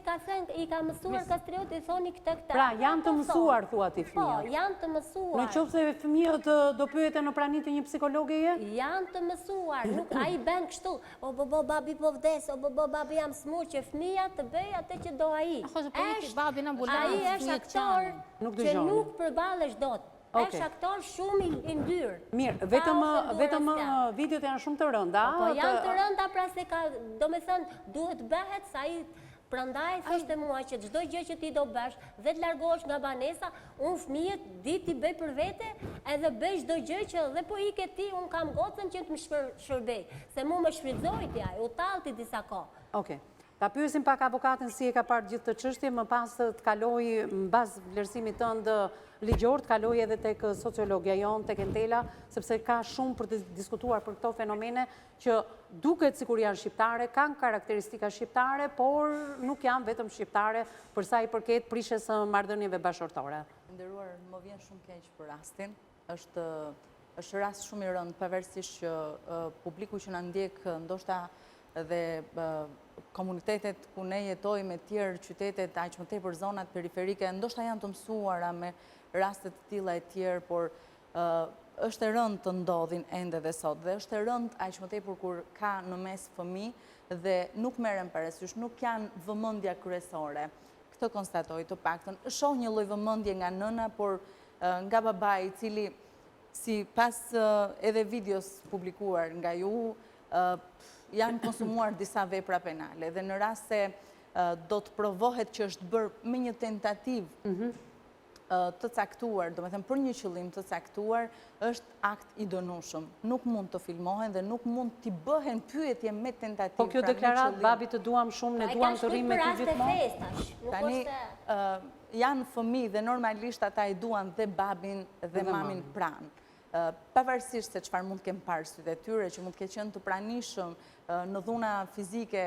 i ka mësuar kastriot, i thoni këta. Pra, janë të mësuar, thua ti Po, fëmijët. janë të mësuar. Në qoftë se fëmijët do pyeten në prani të një psikologeje? Janë të mësuar, nuk a i ben kështu, o bo babi po vdes, o bo babi jam smur, që fëmija të bëj atë që do a i. A i është aktor që nuk përbalesh dot. Është aktor shumë i ndyrë. Mirë, vetëm videot janë shumë të rënda. Po janë të rënda, pra se ka, do me thënë, duhet bëhet sa i prandaj thështë mua që çdo gjë që ti do bësh dhe të largohesh nga banesa, unë fëmijët di ti bëj për vete edhe bëj çdo gjë që dhe po ike ti, unë kam gocën që të më shërbej. Se mu më shfrytëzoi ti ai, u tallti disa kohë. Okej. Ta pyesim pak avokatin si e ka parë gjithë të çështje, më pas të kaloj mbas vlerësimit tënd ligjor, të kaloj edhe tek sociologja jon, tek Entela, sepse ka shumë për të diskutuar për këto fenomene që duket sikur janë shqiptare, kanë karakteristika shqiptare, por nuk janë vetëm shqiptare për sa i përket prishjes së marrëdhënieve bashkëtorë. Nderuar, më vjen shumë keq për rastin. Është rast shumë i rëndë, pavarësisht që publiku që na ndjek ndoshta dhe komunitetet ku ne jetojmë e tjerë qytetet aq më tepër zonat periferike, ndoshta janë të mësuara me rastet të tilla e tjerë, por është e rëndë të ndodhin ende dhe sot, dhe është e rëndë aq më tepër kur ka në mes fëmijë dhe nuk merren parasysh, nuk janë vëmendja kryesore. Këtë konstatoj të paktën. Shoh një lloj vëmendje nga nëna, por nga babai, i cili sipas edhe videos publikuar nga ju, janë konsumuar disa vepra penale dhe në rast se do të provohet që është bërë me një tentativë të caktuar, do me thëmë për një qëllim të caktuar, është akt i dënueshëm. Nuk mund të filmohen dhe nuk mund t'i bëhen pyetje me tentativë. Po kjo deklarat, babi të duam shumë, ne duam të rrimë me të gjithmonë. Tani, janë fëmijë dhe normalisht ata i duan dhe babin dhe mamin pranë. Pavarësisht se çfarë mund të kemë parë sytë e tyre, që mund të ketë qenë të pranishëm në dhuna fizike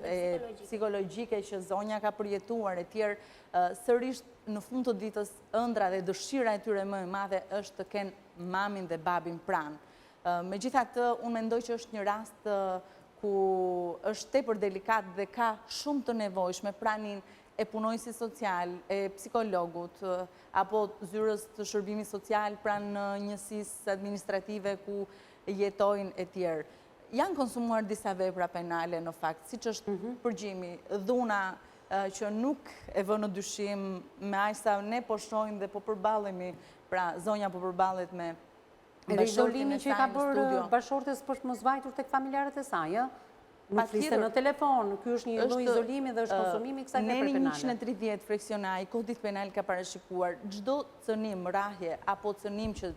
e psikologjike që zonja ka përjetuar e tjerë, sërish në fund të ditës ëndra dhe dëshira e tyre më e madhe është të kenë mamin dhe babin pranë. Megjithatë, unë mendoj që është një rast ku është tepër delikat dhe ka shumë të nevojshme pranin e punojësi social, e psikologut, apo zyrës të shërbimit social pranë njësisë administrative ku jetojnë e tjerë. Janë konsumuar disa vepra penale në fakt, siç është përgjimi, dhuna që nuk e vë në dyshim me aq sa ne po shohim dhe po përballemi, pra zonja po përballet me bashkëshortin e saj në studio. Edhe izolimi që ka bërë bashkëshortes për të mos vajtur tek familjarët e saj, nuk fliste në telefon, ky është një lloj izolimi dhe është konsumimi i kësaj vepre penale. Neni 130 freksionaj, kodit penal ka parashikuar çdo cënim, rrahje apo cënim që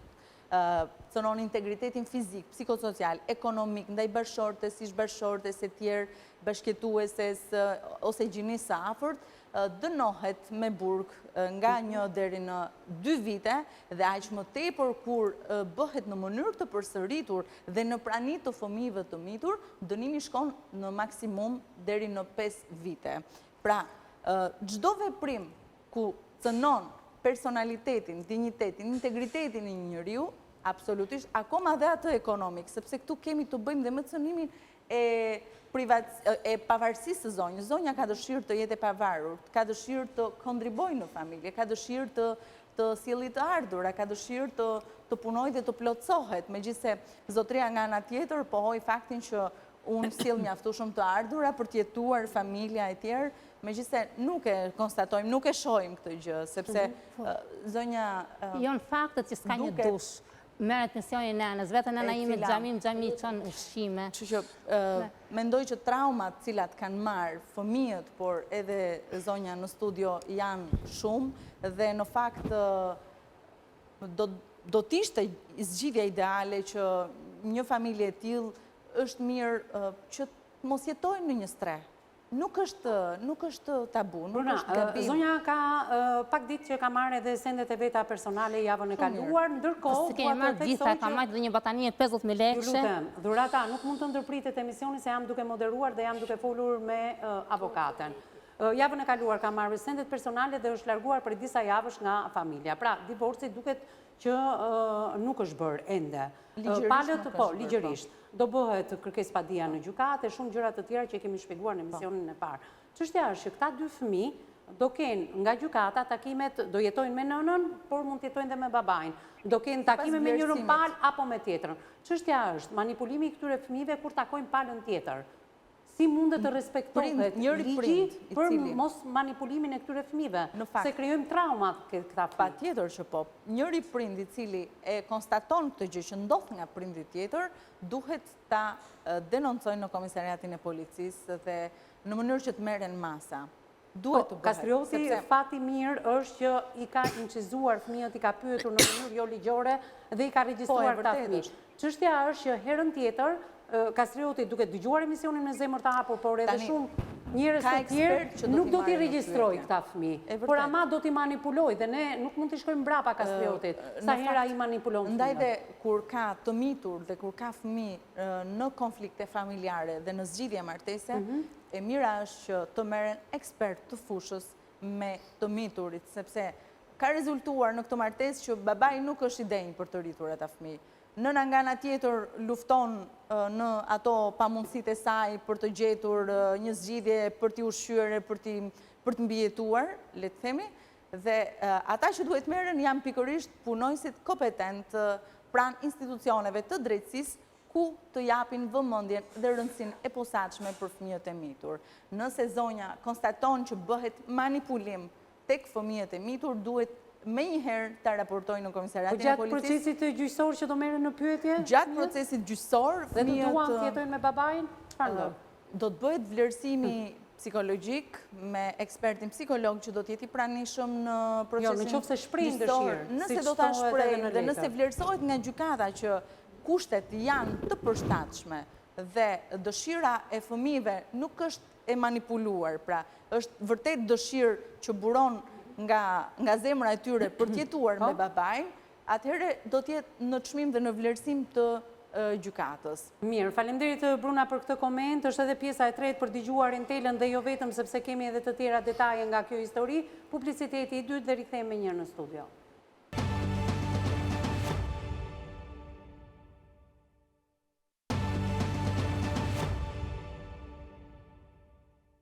cënon integritetin fizik, psikosocial, ekonomik, ndaj bashkëshortes, ish bashkëshortes e tjerë, bashkëjetueses ose gjinisë së afërt, dënohet me burg nga 1 deri në 2 vite dhe aq më tepër kur bëhet në mënyrë të përsëritur dhe në prani të fëmijëve të mitur, dënimi shkon në maksimum deri në 5 vite. Pra, çdo veprim ku cënon personalitetin, dinjitetin, integritetin e një njeriu, absolutisht, akoma dhe atë ekonomik, sepse këtu kemi të bëjmë dhe me cënimin e pavarësisë të zonjës. Zonja ka dëshirë të jetë e pavarur, ka dëshirë të kontribojë në familje, ka dëshirë të sjellit të ardhura, ka dëshirë të punojë dhe të plotësohet, megjithse zotëria nga ana tjetër pohoi faktin që unë sjell mjaftueshëm të ardhura për të jetuar familja e tjerë, megjithse nuk e konstatojmë, nuk e shohim këtë gjë, sepse zonja Jon faktet që s'ka një dush. Merret pensioni nënës, vetë nëna ime xhami çon ushqime. Kështu që mendoj që traumat cilat kanë marrë fëmijët, por edhe zonja në studio janë shumë dhe në fakt do t'ishte zgjidhja ideale që një familje e tillë është mirë që mos jetojnë në një streh. Nuk është tabu, nuk është gabim. Zonja ka pak ditë që ka marrë edhe sendet e veta personale javën e kaluar, ndërkohë... Së kemi marrë gjitha, ka marrë dhe një batanie 50.000 lekë. Dhurata, nuk mund të ndërpritet emisioni se jam duke moderuar dhe jam duke folur me avokaten. Javën e kaluar ka marrë sendet personale dhe është larguar për disa javësh nga familja. Pra, divorci duket që nuk është bërë ende. Ligjërisht. Do bëhet kërkesë padia në gjykate, shumë gjëra të tjera që kemi shpjeguar në emisionin e parë. Çështja është që këta dy fëmijë do kenë nga gjykata takimet, do jetojnë me nënën, por mund të jetojnë dhe me babain. Do kenë takime me njërin palë apo me tjetrën. Çështja është manipulimi i këtyre fëmijëve kur takojnë palën tjetër. Si mundet të respektohet ligji për mos manipulimin e këtyre fëmijëve, se krijojmë traumat këta fëmijë. Patjetër që po. Njëri prind i cili e konstaton këtë gjë që ndodh nga prindi tjetër, duhet ta denoncojnë në komisariatin e policisë dhe në mënyrë që të merren masa. Duhet të bëhet. Kastrioti fati mirë është që i ka incizuar fëmijët, i ka pyetur në mënyrë jo ligjore dhe i ka regjistruar këta fëmijë. Çështja është që herën tjetër Kastrioti duke dëgjuar emisionin Me zemër të hapur, por edhe shumë njerëz të tjerë nuk do t'i regjistroj këta fëmijë, por ama do t'i manipuloj dhe ne nuk mund t'i shkojmë mbrapa Kastriotit, sa hera i manipulon fëmijët. Ndaj dhe kur ka të mitur dhe kur ka fëmijë në konflikte familjare dhe në zgjidhje martese, e mira është që të merren ekspert të fushës me të miturit, sepse ka rezultuar në këtë martesë që babai nuk është i denjë për të rritur ata fëmijë. Nëna nga ana tjetër lufton në ato pamundësitë e saj për të gjetur një zgjidhje për t'i ushqyer, për të mbijetuar, le të themi, dhe ata që duhet merren janë pikërisht punojësit kompetent pranë institucioneve të drejtësisë ku të japin vëmendjen dhe rëndësinë e posaçme për fëmijët e mitur. Nëse zonja konstaton që bëhet manipulim tek fëmijët e mitur, duhet me njëherë të raportojnë në komisariatin e policisë. Gjatë procesit gjyqësor që do merren në pyetje? Gjatë procesit gjyqësor, dhe të duan të jetojnë me babain? Çfarë do? Do të bëhet vlerësimi psikologjik me ekspertin psikolog që do të jeti i pranishëm në procesin gjyqësor. Jo, nëse shprehin dëshirë. Nëse do ta shprehë dhe nëse vlerësohet nga gjykata që kushtet janë të përshtatshme dhe dëshira e fëmijëve nuk është e manipuluar, pra është vërtet dëshirë që buron nga zemra e tyre për tjetuar me babajn, atëherë do tjetë në çmim dhe në vlerësim të gjykatës. Mirë, faleminderit Bruna për këtë koment, është edhe pjesa e tretë për dëgjuar Entelën dhe jo vetëm sepse kemi edhe të tjera detaje nga kjo histori, publiciteti i dytë dhe rikthehemi më njëherë në studio.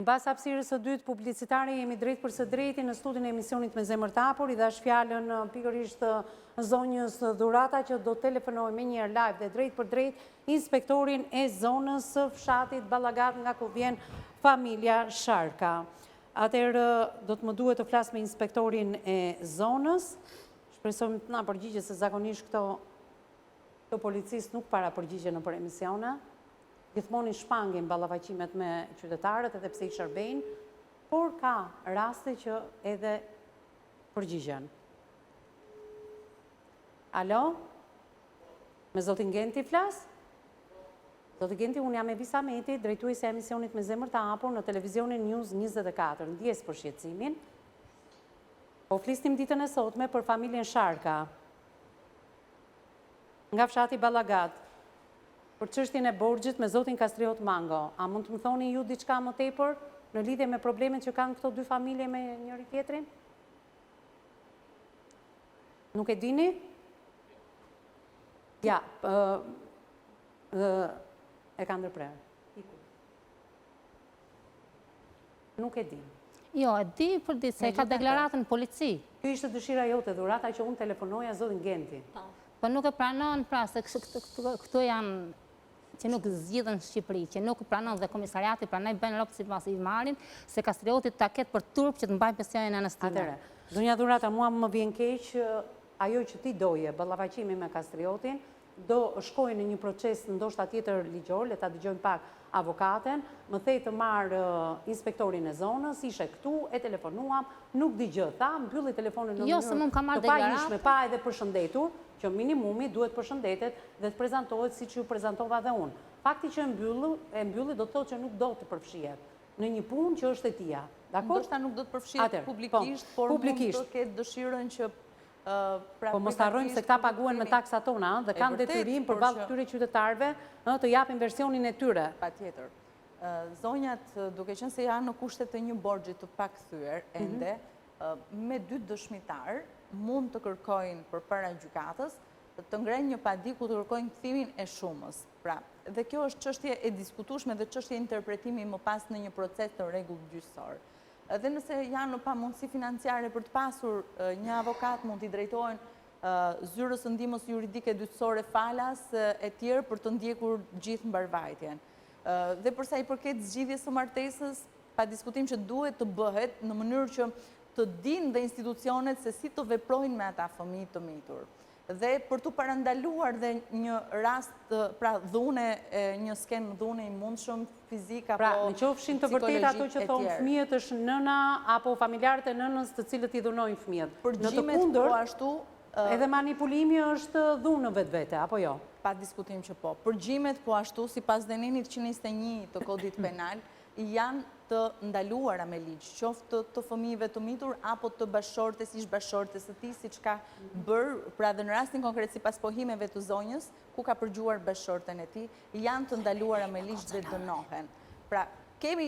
Mbas hapësirës së dytë publicitare jemi drejt për së drejti në studion e emisionit Me zemër të hapur, i dash fjalën pikërisht zonjës Dhurata që do telefonoj me njëherë live dhe drejt për drejt inspektorin e zonës së fshatit Ballagat nga ku vjen familja Sharka. Atëherë do të më duhet të flas me inspektorin e zonës. Shpresojmë të na përgjigje se zakonisht këto policistë nuk para përgjigjen nëpër emisione. Gjithmonë i shpangin ballavaqimet me qytetarët edhe pse i shërbejnë, por ka raste që edhe përgjigjen. Alo? Me zotin Genti flas? Zotin Genti, unë jam Evis Ameti, drejtuese e emisionit Me zemër të hapur në televizionin News 24, ndjes për shqetësimin. Po flisnim ditën e sotme për familjen Sharka, nga fshati Ballagat, për çështjen e borxhit me zotin Kastriot Mango. A mund të më thoni ju diçka më tepër në lidhje me problemet që kanë këto dy familje me njëri tjetrin? Nuk e dini? Ja, e ka ndërprerë. Nuk e di. Jo, e di për ditë, se ka deklaratën në polici. Kjo ishte dëshira jote, Dhurata, që unë telefonoja zotin Genti. Po nuk e pranon, pra, se këto janë që nuk zgjidhen Shqipëri, që nuk pranon dhe komisariati pranoj bëjnë lopë si pas i marrin, se Kastriotit ta ketë për turp që të mbaj pensionin e anës time. Atëre, zonja Dhurata, mua më vjen keq ajo që ti doje, ballavaçimi me Kastriotin, do shkojnë në një proces ndoshta tjetër ligjor, le ta dëgjojmë pak avokaten, më thej të marr inspektorin e zonës, ishe këtu, e telefonuam, nuk dëgjoj, tha, mbylli telefonin në mënyrë të pajishme, pa edhe përshëndetur, që minimumi duhet përshëndetet dhe të prezentohet si që ju prezentova dhe unë. Fakti që e mbylli do të thotë që nuk do të përfshihet në një punë që është e tia. Ndoshta nuk do të përfshihet publikisht, por mund të ketë dëshirën që po mos harrojmë se këta paguhen me taksat tona dhe kanë detyrim përballë këtyre qytetarëve të japin versionin e tyre. Patjetër. Zonjat, duke qenë se janë në kushtet të një borxhi të pakthyer ende, me 2 dëshmitar mund të kërkojnë përpara gjykatës të ngrenë një padi ku të kërkojnë kthimin e shumës. Pra, dhe kjo është çështje e diskutueshme dhe çështje interpretimi më pas në një proces të rregullt gjyqësor. Dhe nëse janë në pamundësi financiare për të pasur një avokat, mund t'i drejtojnë zyrës së ndihmës juridike dytësore falas e tjerë për të ndjekur gjithë mbarvajtjen. Dhe përsa i përket zgjidhjes së martesës, pa diskutim që duhet të bëhet në mënyrë që të dinë dhe institucionet se si të veprojnë me ata fëmijë të mitur. Dhe për të parandaluar dhe një rast, pra dhune, një skemë dhune i mundshëm, fizika, pra, në qofshin të vërtet ato që thonë fëmijët është nëna apo familjarët e nënës të cilët i dhunojnë fëmijët. Në të kundër, edhe manipulimi është dhunë vetvete, apo jo? Pa diskutim që po. Përgjimet po ashtu, si pas denenit 121 të kodit penal, janë të ndaluara me ligj, qoftë të fëmijëve të mitur, apo të bashortes, ish bashortes të ti, si që ka bërë, pra dhe në rastin konkret si pas pohimeve të zonjës, ku ka përgjuar bashorten e ti, janë të ndaluara me ligj dhe dënohen. Pra, kemi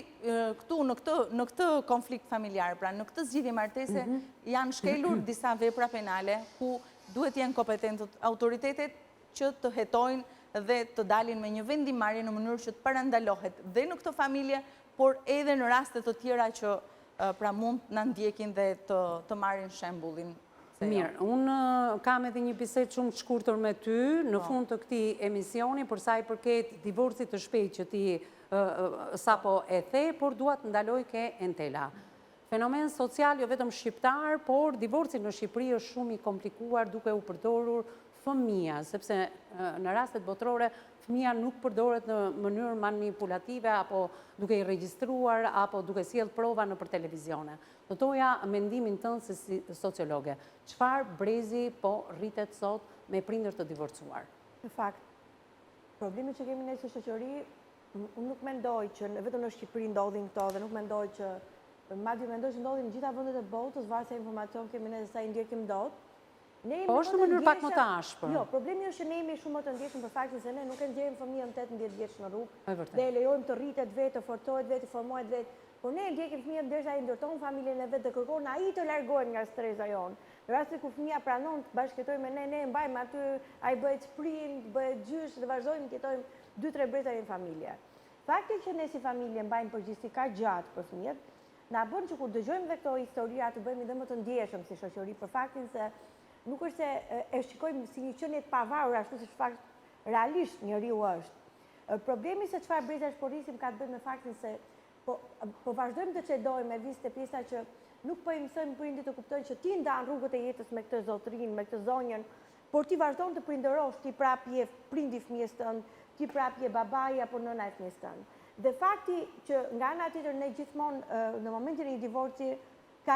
këtu në këtë konflikt familjar, pra në këtë zgjidhje martese, janë shkelur disa vepra penale, ku duhet jenë kompetentët autoritetet që të hetojnë dhe të dalin me një vendimarrje në mënyrë që të parandalohet dhe në këtë familje, por edhe në rastet të tjera që pra mund në ndjekin dhe të marrin shembullin. Mirë, unë kam edhe një bisedë shumë të shkurtër me ty në fund të këtij emisioni për sa i përket divorcit të shpejtë që ti sapo e the, por dua të ndaloj ke Entela. Fenomen social jo vetëm shqiptar, por divorci në Shqipëri është shumë i komplikuar duke u përdorur fëmia, sepse në rastet botërore fëmia nuk përdoret në mënyrë manipulative apo duke i regjistruar apo duke sjell prova nëpër televizione. Do toja mendimin tënd si sociologe. Çfarë brezi po rritet sot me prindër të divorcuar? Në fakt, problemi që kemi ne si shoqëri, unë nuk mendoj që vetëm në Shqipëri ndodhin këto dhe nuk mendoj që madje mendoj që ndodhin në gjitha vendet e botës, varëse informacion kemi ne se sa i ndjekim dot. Po është në mënyrë pak më të ashpër. Jo, problemi është që ne jemi shumë më të ndjeshëm për faktin se ne nuk e ndjejmë fëmijën 18 vjeç në rrugë dhe e lejojmë të rritet vetë, të forcohet vetë, të formohet vetë. Por ne e ndjekim fëmijën derisa ai ndërton familjen e vet dhe kërkon ai të largohet nga stresa jon. Në rastin ku fëmia pranon të bashkëjetojë me ne mbajmë aty, ai bëhet prind, bëhet gjysh dhe vazhdojmë të jetojmë 2-3 breza në familje. Fakti që ne si familje mbajmë përgjegjësi ka gjatë për fëmijët, na bën që kur dëgjojmë dhe këto historia të bëjmë edhe më të ndjeshëm si shoqëri për faktin se nuk është se e shikojmë si një qenie të pavarur ashtu si fakt realisht njeriu është. Problemi se çfarë breza shporisim ka të bëjë me faktin se po vazhdojmë të çedojmë me vizë të pjesa që nuk po i mësojmë prindit të kuptojnë që ti ndan rrugët e jetës me këtë zotrin, me këtë zonjën, por ti vazhdon të prindërosh, ti prap je prindi fëmijës tënd, ti prap je babai apo nëna e fëmijës tënd. Dhe fakti që nga ana tjetër ne gjithmonë në momentin e një divorci ka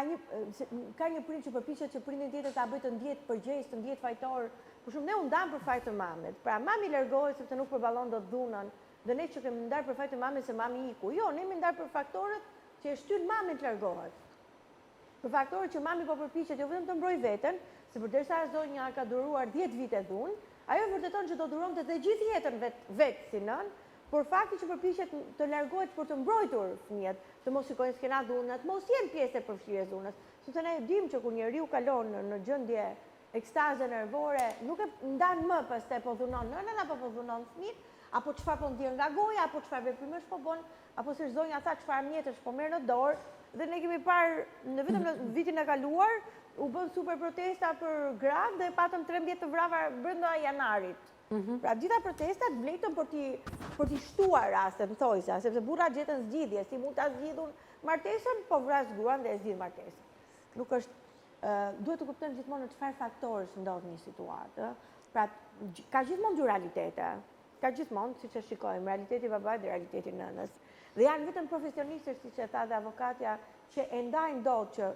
një prind që përpiqet që prindin tjetër ta bëjë të ndjetë përgjegjës, të ndjetë fajtor. Për shumë ne u ndam për fajt të mamet. Pra mami largohet sepse nuk përballon dot dhunën. Dhe ne që kemi ndar për fajt të mames se mami iku. Jo, ne kemi ndar për faktorët që e shtyn mamin të largohet. Për faktorët që mami po përpiqet jo vetëm të mbrojë veten, se përderisa zonja ka duruar 10 vite dhunë, ajo vërteton që do duronte të gjithë jetën vetë si nën, por fakti që përpiqet të largohet për të mbrojtur fëmijët, të mos shikojnë skena dhunët, mos jenë pjesë e përfshirjes dhunës. Sepse ne dimë që kur njeriu kalon në gjendje ekstaze nervore, nuk e ndan më pastaj po dhunon nënën apo po dhunon fëmijët, apo çfarë po ndjen nga goja, apo çfarë veprimesh po bën, apo si zonja tha çfarë mjetesh po merr në dorë. Dhe ne kemi parë vetëm në vitin e kaluar u bën super protesta për gratë dhe patëm 13 të vrarë brenda janarit. Pra gjitha protestat vletën për t'i shtuar rastet në thojsa, sepse burrat gjetën zgjidhje, si mund ta zgjidhun martesën, po vras gruan dhe e zgjidh martesën. Nuk është, duhet të kuptojmë gjithmonë në çfarë faktorësh ndodh një situatë. Pra ka gjithmonë dy realitete. Ka gjithmonë, siç e shikojmë, realiteti i babait dhe realiteti i nënës. Dhe janë vetëm profesionistët, siç e tha dhe avokatja, që e ndajnë dot që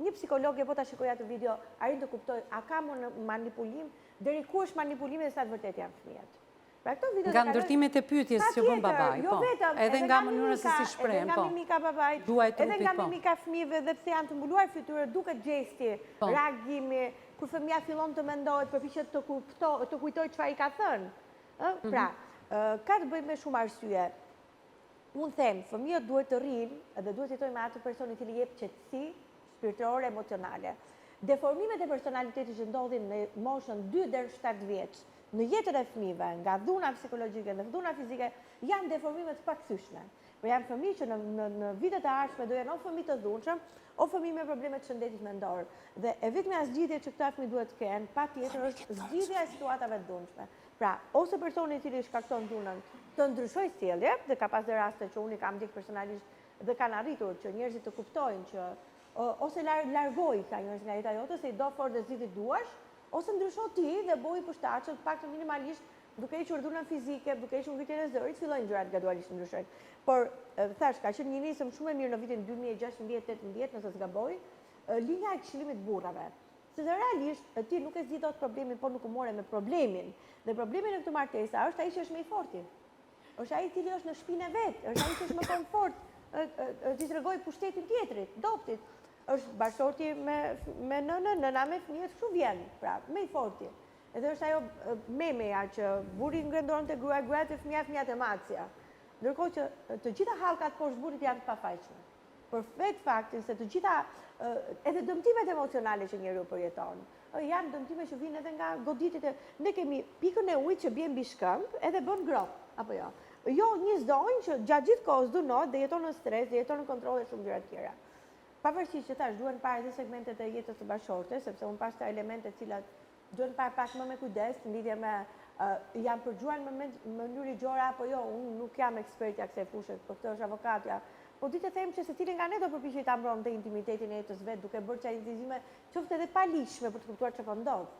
një psikologe po ta shikoj atë video, arrin të kuptoj a ka manipulim, deri ku është manipulimi dhe sa të vërtet janë fëmijët. Pra këto video nga ndërtimet e pyetjes që bën babai, po. Edhe nga mënyra se si shprehen, po. Edhe nga mimika babait, edhe nga mimika fëmijëve dhe pse janë të mbuluar fytyrë, duket gjesti, reagimi, kur fëmia fillon të mendohet, përpiqet të kujtojë çfarë i ka thënë. Pra, ka të bëjë me shumë arsye. Unë them, fëmijët duhet të rrinë dhe duhet të jetojnë me atë person i cili jep qetësi shpirtërore, emocionale. Deformimet e personalitetit që ndodhin në moshën 2 deri 7 vjeç, në jetën e fëmijëve, nga dhuna psikologjike dhe dhuna fizike, janë deformime të pakthyeshme. Por janë fëmijë që në vitet e ardhshme do janë o fëmijë të dhunshëm, o fëmijë me probleme të shëndetit mendor. Dhe e vetmja zgjidhje që këta fëmijë duhet të kenë, patjetër është zgjidhja e situatave të dhunshme. Pra, ose personi i cili shkakton dhunën të ndryshojë sjellje, dhe ka pas dhe raste që unë i kam ndjek personalisht dhe kanë arritur që njerëzit të kuptojnë që ose largoj ka njerëz nga jeta jote se i do fort dhe zgjidhit duash, ose ndrysho ti dhe boj i përshtatshëm pak të minimalisht duke hequr dhunën fizike, duke hequr ngritjen e zërit, fillojnë gjërat gradualisht të ndryshojnë. Por thash, ka qenë një nisëm shumë e mirë në vitin 2016-18 nëse s'gaboj, linja e këshillimit burrave. Se dhe realisht ti nuk e zgjidhot problemin, por nuk u more me problemin. Dhe problemi në këtë martesa është ai që është më i forti. Është ai i cili është në shtëpinë e vet, është ai që është më komfort, ti tregoj pushtetin tjetrit, doptit. Është bashorti me nënën, nëna me fëmijët, kështu vjen, pra, më i forti. Edhe është ajo memeja që burri ngrendoron te gruaja, gruaja te fëmia, fëmia te macja. Ndërkohë që të gjitha hallkat poshtë burrit janë të pafajshme. Për faktin se të gjitha edhe dëmtimet emocionale që njeriu përjeton, janë dëmtime që vijnë edhe nga goditjet ne kemi pikën e ujit që bie mbi shkëmb edhe bën grop, apo jo. Jo një zonjë që gjatë gjithë kohës dunohet dhe jeton në stres, dhe jeton në kontroll dhe shumë gjëra të tjera. Pavarësisht që thash duhen parë edhe segmentet e jetës së bashkëshortes, sepse unë pas ka elemente të cilat duhen parë pak më me kujdes në lidhje me janë përgjuar në mënyrë ligjore apo jo, unë nuk jam ekspertja kësaj fushë, por këtë është avokatja. Po ditë të them që secili nga ne do përpiqej ta mbron dhe intimitetin e jetës vet, duke bërë çaj nxitime, qoftë edhe pa ligjshme për të kuptuar çfarë ndodh.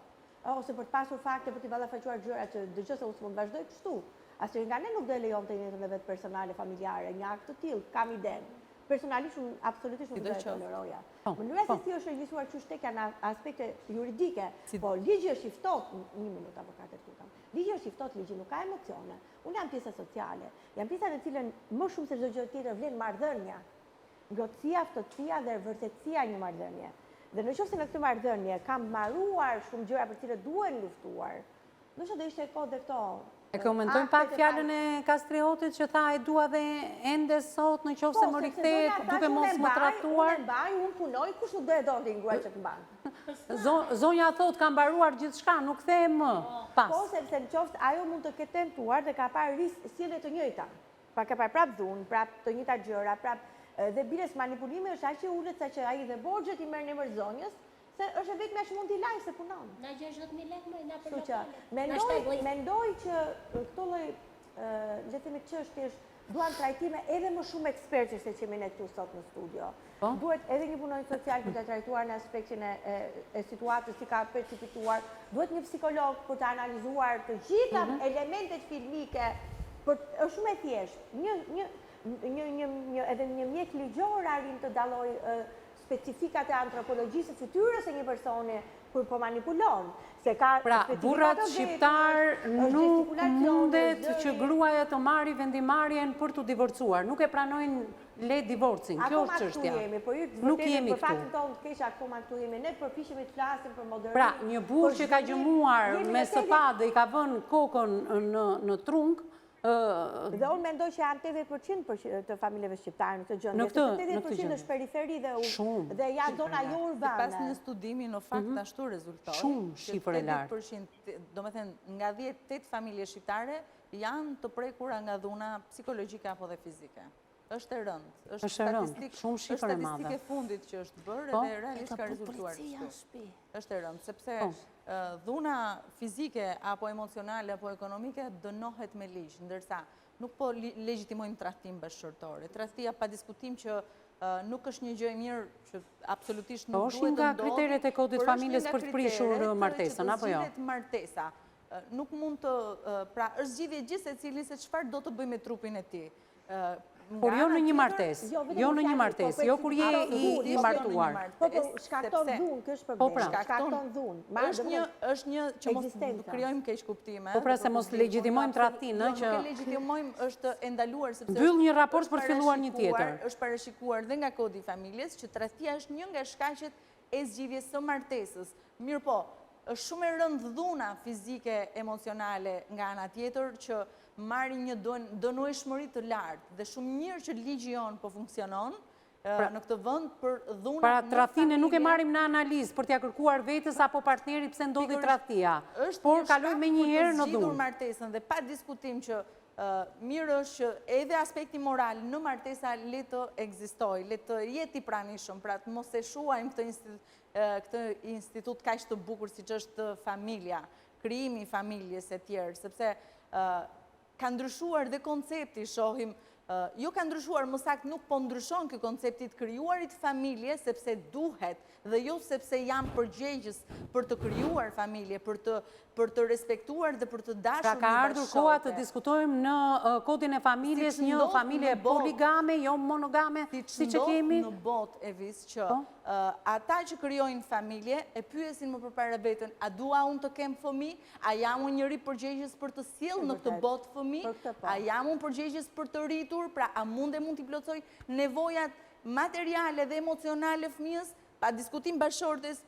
Ose për të pasur fakte për të ballafaquar gjëra që dëgjoj se unë s'mund vazhdoj kështu. Asnjëri nga ne nuk do e lejonte jetën e vet personale, familjare, një akt të tillë, kam idenë. Personalisht unë absolutisht nuk do e toleroja. Mënyra se si është regjisuar çështja në aspekte juridike, po ligji është i ftohtë, një minutë avokate tutam. Ligji është i ftohtë, ligji nuk ka emocione. Unë jam pjesa sociale, jam pjesa në cilën më shumë se çdo gjë tjetër vlen marrëdhënia. Ngrohtësia, ftohtësia dhe vërtetësia e një marrëdhënie. Dhe nëse në këtë marrëdhënie kam mbaruar shumë gjëra për të cilat duhen luftuar, ndoshta do ishte kohë dhe këto. E komentojmë pak fjalën e Kastriotit që tha e dua dhe ende sot në qoftë se më rikthehet duke mos më tradhtuar. Unë mbaj, unë punoj, kush nuk do e donte një grua që të mban. Zonja thot ka mbaruar gjithçka, nuk the më pas. Po sepse në qoftë ajo mund të ketë tentuar dhe ka parë sjellje të njëjta. Pra ka parë prap dhunë, prap të njëjta gjëra, prap dhe biles manipulimi është aq i ulët sa që ai dhe borxhet i merr në emër zonjës. Se është vetëm që mund t'i lajë se punon. Na 60.000 lekë më na për lokale. Mendoj që këto lloj le të themi çështjesh duan trajtime edhe më shumë ekspertë se që ne këtu sot në studio. Duhet edhe një punonjës social për të trajtuar në aspektin e situatës si ka perceptuar, duhet një psikolog për të analizuar të gjitha elementet filmike, është shumë e thjeshtë. Edhe një mjek ligjor arrin të dallojë specifikat e antropologjisë së fytyrës e një personi kur po manipulon. Pra, burrat shqiptar nuk mundet që gruaja të marrë vendimarrjen për të divorcuar. Nuk e pranojnë le divorcin. Kjo është çështja. Nuk jemi këtu. Për fatin tonë të keq akoma këtu jemi. Ne përpiqemi të flasim për modernitet. Pra, një burr që ka gjëmuar me spa dhe i ka vënë kokën në trunk. Dhe unë mendoj që janë 80% të familjeve shqiptare në këtë gjendje. Në këtë 80% është periferi dhe janë zona jo urbane. Pas një studimi në fakt ashtu rezultoi. Shumë shifër e lartë. 80%, domethënë nga 10 familje shqiptare janë të prekura nga dhuna psikologjike apo dhe fizike. Është e rëndë. Është statistikë, shumë shifër e madhe. Është statistikë fundit që është bërë dhe realisht ka rezultuar kështu. Është e rëndë, sepse dhuna fizike apo emocionale apo ekonomike dënohet me ligj, ndërsa nuk po legjitimojmë tradhtim bashkëshortore. Tradhtia pa diskutim që nuk është një gjë e mirë që absolutisht nuk duhet të ndodhë. Është nga kriteret e kodit familjes për të prishur martesën, apo jo? Martesa. Nuk mund të, pra është zgjidhje gjithë secili se çfarë do të bëjë me trupin e tij. Por jo në një martesë, jo në një martesë, jo kur je i martuar. Po, shkakton dhunë, kjo është problem. Shkakton dhunë. Është një që mos krijojmë keq kuptime. Po pra se mos legjitimojmë tradhtinë që nuk e legjitimojmë, është e ndaluar sepse mbyll një raport për filluar një tjetër. Është parashikuar dhe nga kodi i familjes që tradhtia është një nga shkaqet e zgjidhjes së martesës. Mirë po, është shumë e rëndë dhuna fizike, emocionale nga ana tjetër që marrin një dënueshmëri të lartë dhe shumë mirë që ligji jonë po funksionon në këtë vend për dhunat. Pra tradhtinë nuk e marrim në analizë për t'ia kërkuar vetes apo partnerit pse ndodhi tradhtia, por kaloj me një herë në dhunë. Martesën dhe pa diskutim që mirë është që edhe aspekti moral në martesa le të ekzistojë, le të jetë i pranishëm, pra të mos e shuajmë këtë institut kaq të bukur siç është familja, krijimi i familjes e tjerë, sepse ka ndryshuar dhe koncepti, shohim. Jo ka ndryshuar, më saktë nuk po ndryshon ky koncepti të krijuarit familje sepse duhet dhe jo sepse jam përgjegjës për të krijuar familje, për të respektuar dhe për të dashur Pra ka ardhur koha të diskutojmë në kodin e familjes një familje poligame, jo monogame, siç e kemi në botë e vis që ata që krijojnë familje e pyesin më përpara veten, a dua unë të kem fëmijë, a jam unë njëri përgjegjës për të sjellë në këtë botë fëmijë, a jam unë përgjegjës për të rritur, pra a mund t'i plotësoj nevojat materiale dhe emocionale fëmijës, pa diskutim bashortes.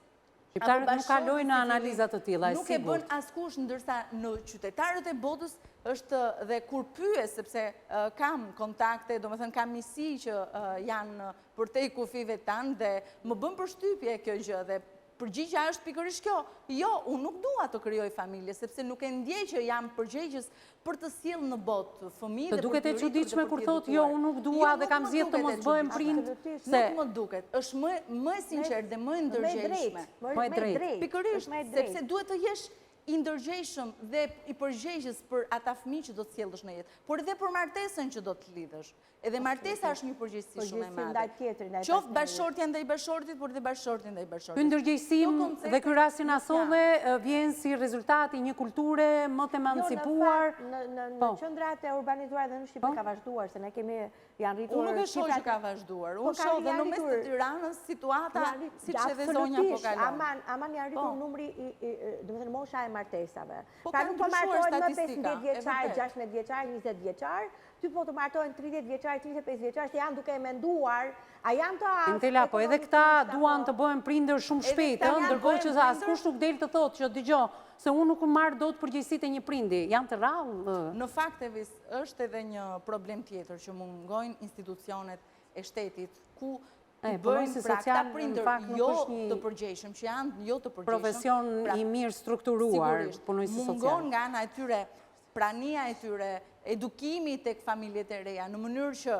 Shqiptarët nuk kalojnë në analizat të tilla, e sigurt. Nuk e bën askush, ndërsa në qytetarët e botës është dhe kur pyes, sepse kam kontakte, domethënë kam miqësi që janë përtej kufive tanë dhe më bën përshtypje kjo gjë dhe përgjigja është pikërisht kjo. Jo, unë nuk dua të krijoj familje, sepse nuk e ndjej që jam përgjegjës për të sjellë në botë fëmijë. Të duket e çuditshme kur thotë jo, unë nuk dua dhe kam zgjedhur të mos bëhem prind. Nuk më duket, është më e sinqertë dhe më e ndërgjegjshme. Më e drejtë. Pikërisht, sepse duhet të jesh i ndërgjegjshëm dhe i përgjegjës për ata fëmijë që do të sjellësh në jetë, por edhe për martesën që do të lidhësh. Edhe martesa është një përgjegjësi shumë e madhe. Qoftë bashkëshortja ndaj bashkëshortit, por edhe bashkëshorti ndaj bashkëshortit. Ky ndërgjegjësim dhe ky rast që na solli vjen si rezultat i një kulture më të emancipuar. Në qendrat e urbanizuara dhe në Shqipëri ka vazhduar, se ne kemi janë rritur. Unë nuk e shoh që ka vazhduar. Unë shoh dhe në mes të Tiranës situata siç edhe zonja po kalon. Aman janë rritur numri domethënë mosha e martesave. Pra nuk po martohen më 15 vjeçar, 16 vjeçar, 20 vjeçar, ty po të martohen 30 vjeçar, 35 vjeçar, se janë duke e menduar, a janë të aftë. Intela, po edhe këta duan të bëhen prindër shumë shpejt, ndërkohë që askush nuk del të thotë që dëgjoj, se unë nuk marr dot përgjegjësitë e një prindi, janë të rrallë. Në fakt e vis është edhe një problem tjetër që mungojnë institucionet e shtetit ku bëjnë pra këta prindër jo të përgjegjshëm, që janë jo të përgjegjshëm. Profesion i mirë strukturuar, punojësi social. Mungon nga ana e tyre prania e tyre, edukimi tek familjet e reja, në mënyrë që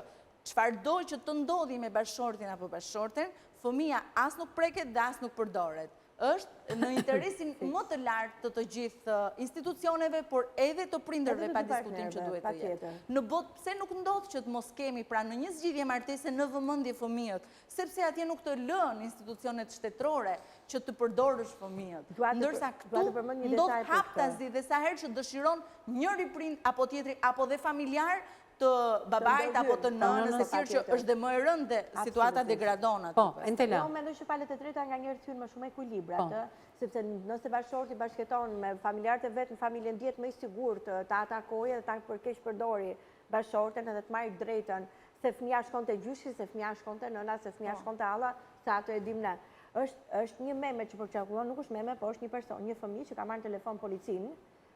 çfarëdo që të ndodhi me bashkëshortin apo bashkëshorten, fëmia as nuk preket dhe as nuk përdoret. Është në interesin më të lartë të gjithë institucioneve, por edhe të prindërve pa diskutim që duhet të jetë. Në botë pse nuk ndodh që të mos kemi pra në një zgjidhje martese në vëmendje fëmijët, sepse atje nuk të lënë institucionet shtetërore që të përdorësh fëmijët. Ndërsa këtu ndodh haptazi dhe sa herë që dëshiron njëri prind apo tjetri apo dhe familjar të babait apo të nënës e tjerë që është dhe më e rëndë situata degradon aty. Po, Entela. Unë mendoj që palët e drejta nga njerëz thyen më shumë ekuilibrat, sepse nëse bashkëshorti bashkëton me familjarët e vet në familjen dihet më i sigurt të atakojë dhe ta përkeq përdori bashkëshorten edhe të marrë drejtën se fëmia shkonte gjyshi, se fëmia shkonte nëna, se fëmia shkonte alla, se ato e dim ne. Është një meme që po qarkullon, nuk është meme, po është një person, një fëmijë që ka marrë telefon policinë